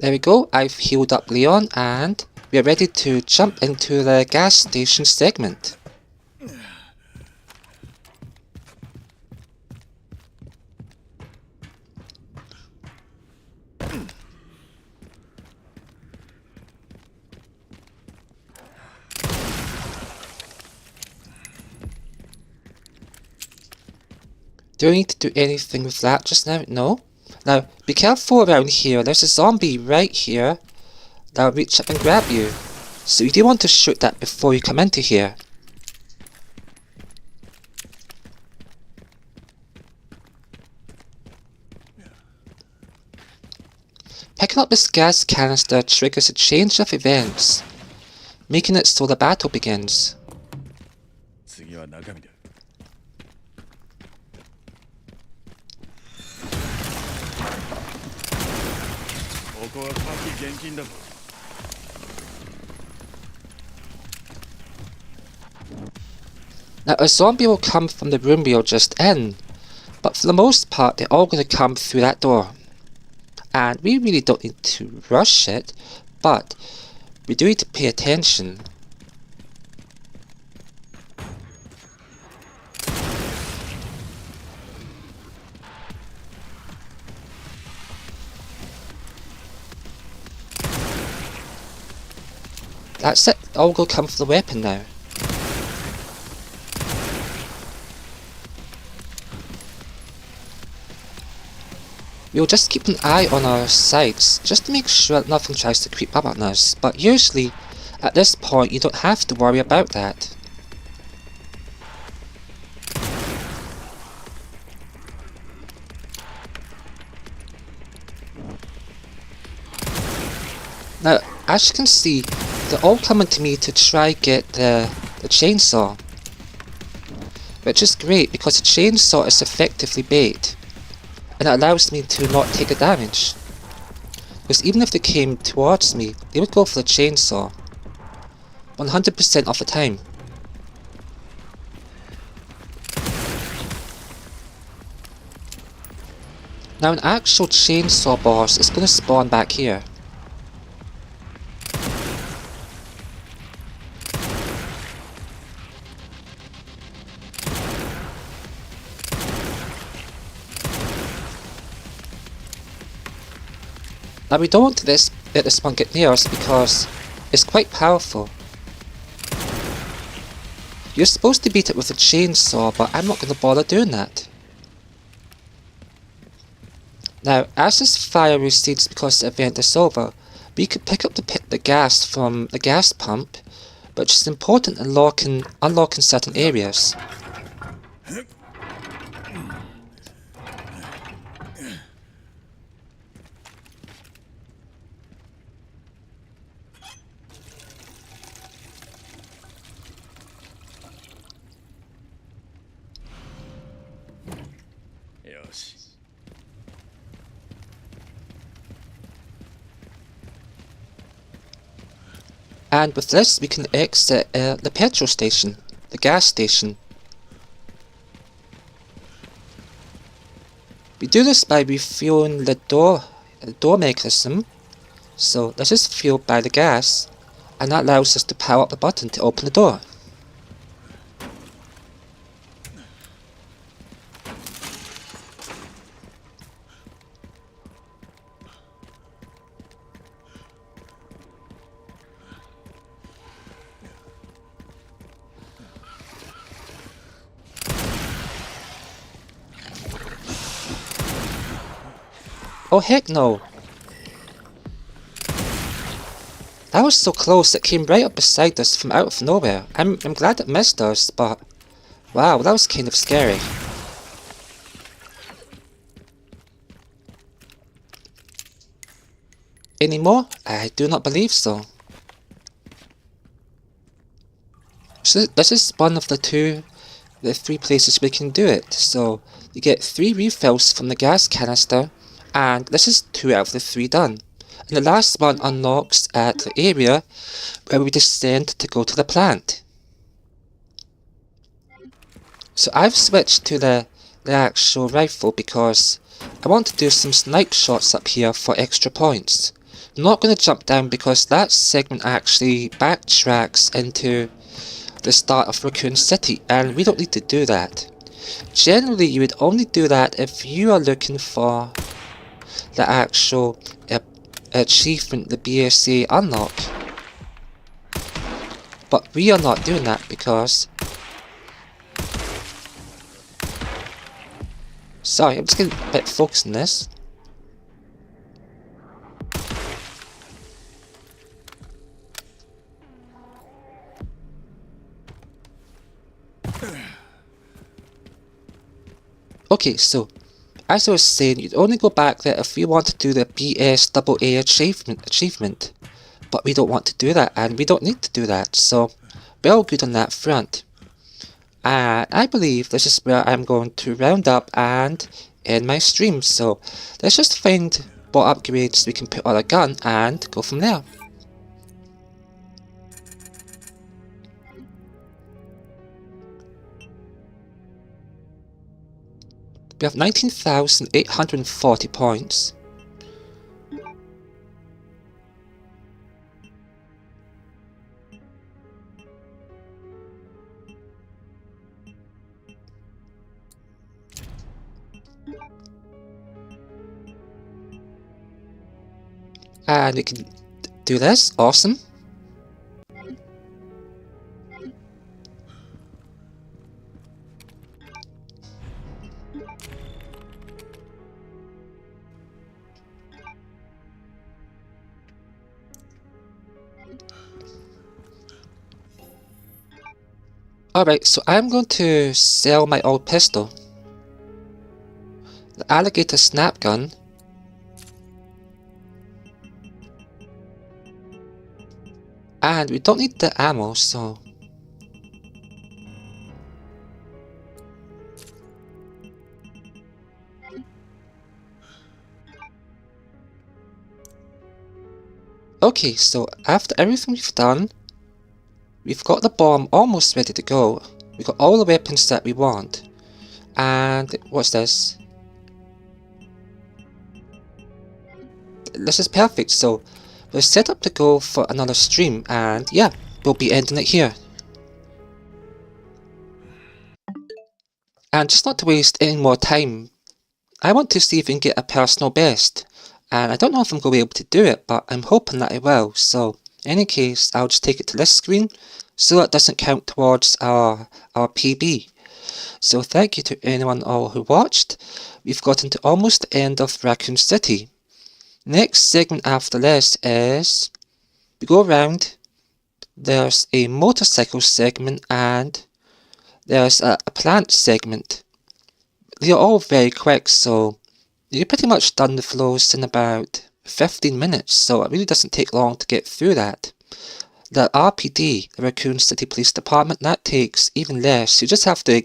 There we go, I've healed up Leon and we're ready to jump into the gas station segment. Do I need to do anything with that just now? No. Now, be careful around here. There's a zombie right here that'll reach up and grab you. So you do want to shoot that before you come into here. Picking up this gas canister triggers a change of events, making it so the battle begins. 次は中身だ。ここは火器厳禁だぞ。Now a zombie will come from the room we are just in, but for the most part they're all going to come through that door. And we really don't need to rush it, but we do need to pay attention. That's it, all will come from the weapon now. We'll just keep an eye on our sides, just to make sure that nothing tries to creep up on us, but usually, at this point, you don't have to worry about that. Now, as you can see, they're all coming to me to try get the chainsaw. Which is great, because the chainsaw is effectively bait. And it allows me to not take the damage. Because even if they came towards me, they would go for the chainsaw 100% of the time. Now an actual chainsaw boss is going to spawn back here. Now we don't want let this one get near us because it's quite powerful. You're supposed to beat it with a chainsaw, but I'm not going to bother doing that. Now, as this fire recedes because the event is over, we could pick up the gas from the gas pump, which is important in unlocking certain areas. And with this we can exit the petrol station, the gas station. We do this by refueling the door mechanism, so this is fueled by the gas, and that allows us to power up the button to open the door. Oh heck no! That was so close, it came right up beside us from out of nowhere. I'm glad it missed us, but wow, that was kind of scary. Any more? I do not believe so. So this is one of the three places we can do it. So you get 3 refills from the gas canister, and this is 2 out of the 3 done. And the last one unlocks at the area where we descend to go to the plant. So I've switched to the actual rifle because I want to do some snipe shots up here for extra points. I'm not going to jump down because that segment actually backtracks into the start of Raccoon City, and we don't need to do that. Generally, you would only do that if you are looking for the actual achievement, the BSA unlock. But we are not doing that because... Sorry, I'm just getting a bit focused on this. Okay, so, as I was saying, you'd only go back there if you want to do the BSAA achievement. But we don't want to do that, and we don't need to do that, so we're all good on that front. And I believe this is where I'm going to round up and end my stream, so let's just find what upgrades we can put on a gun and go from there. We have 19,840 points. And we can do this, awesome. Alright, so I'm going to sell my old pistol, the alligator snap gun, and we don't need the ammo, so... Okay, so after everything we've done, we've got the bomb almost ready to go. We've got all the weapons that we want. And what's this? This is perfect, so we're set up to go for another stream, and yeah, we'll be ending it here. And just not to waste any more time, I want to see if we can get a personal best. And I don't know if I'm going to be able to do it, but I'm hoping that I will. So, in any case, I'll just take it to this screen, so it doesn't count towards our PB. So thank you to anyone all who watched. We've gotten to almost the end of Raccoon City. Next segment after this is, we go around, there's a motorcycle segment and there's a plant segment. They're all very quick, so you're pretty much done the flows in about 15 minutes, so it really doesn't take long to get through that. The RPD, the Raccoon City Police Department, that takes even less. You just have to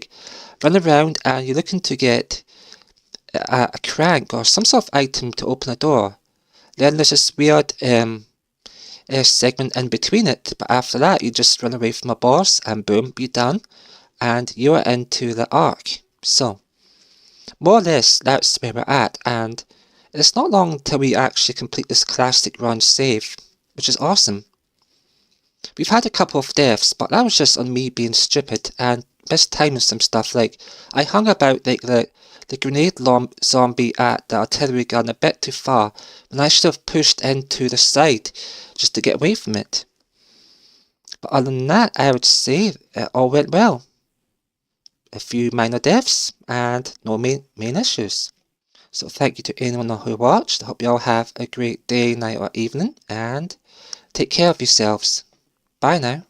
run around and you're looking to get a crank or some sort of item to open a door. Then there's this weird segment in between it, but after that you just run away from a boss and boom, you're done, and you're into the arc. So, more or less, that's where we're at, and it's not long till we actually complete this classic run save, which is awesome. We've had a couple of deaths, but that was just on me being stupid and mistiming some stuff. Like, I hung about like the grenade zombie at the artillery gun a bit too far, and I should have pushed into the side just to get away from it. But other than that, I would say it all went well. A few minor deaths and no main issues. So thank you to anyone who watched. I hope you all have a great day, night or evening, and take care of yourselves. Bye now.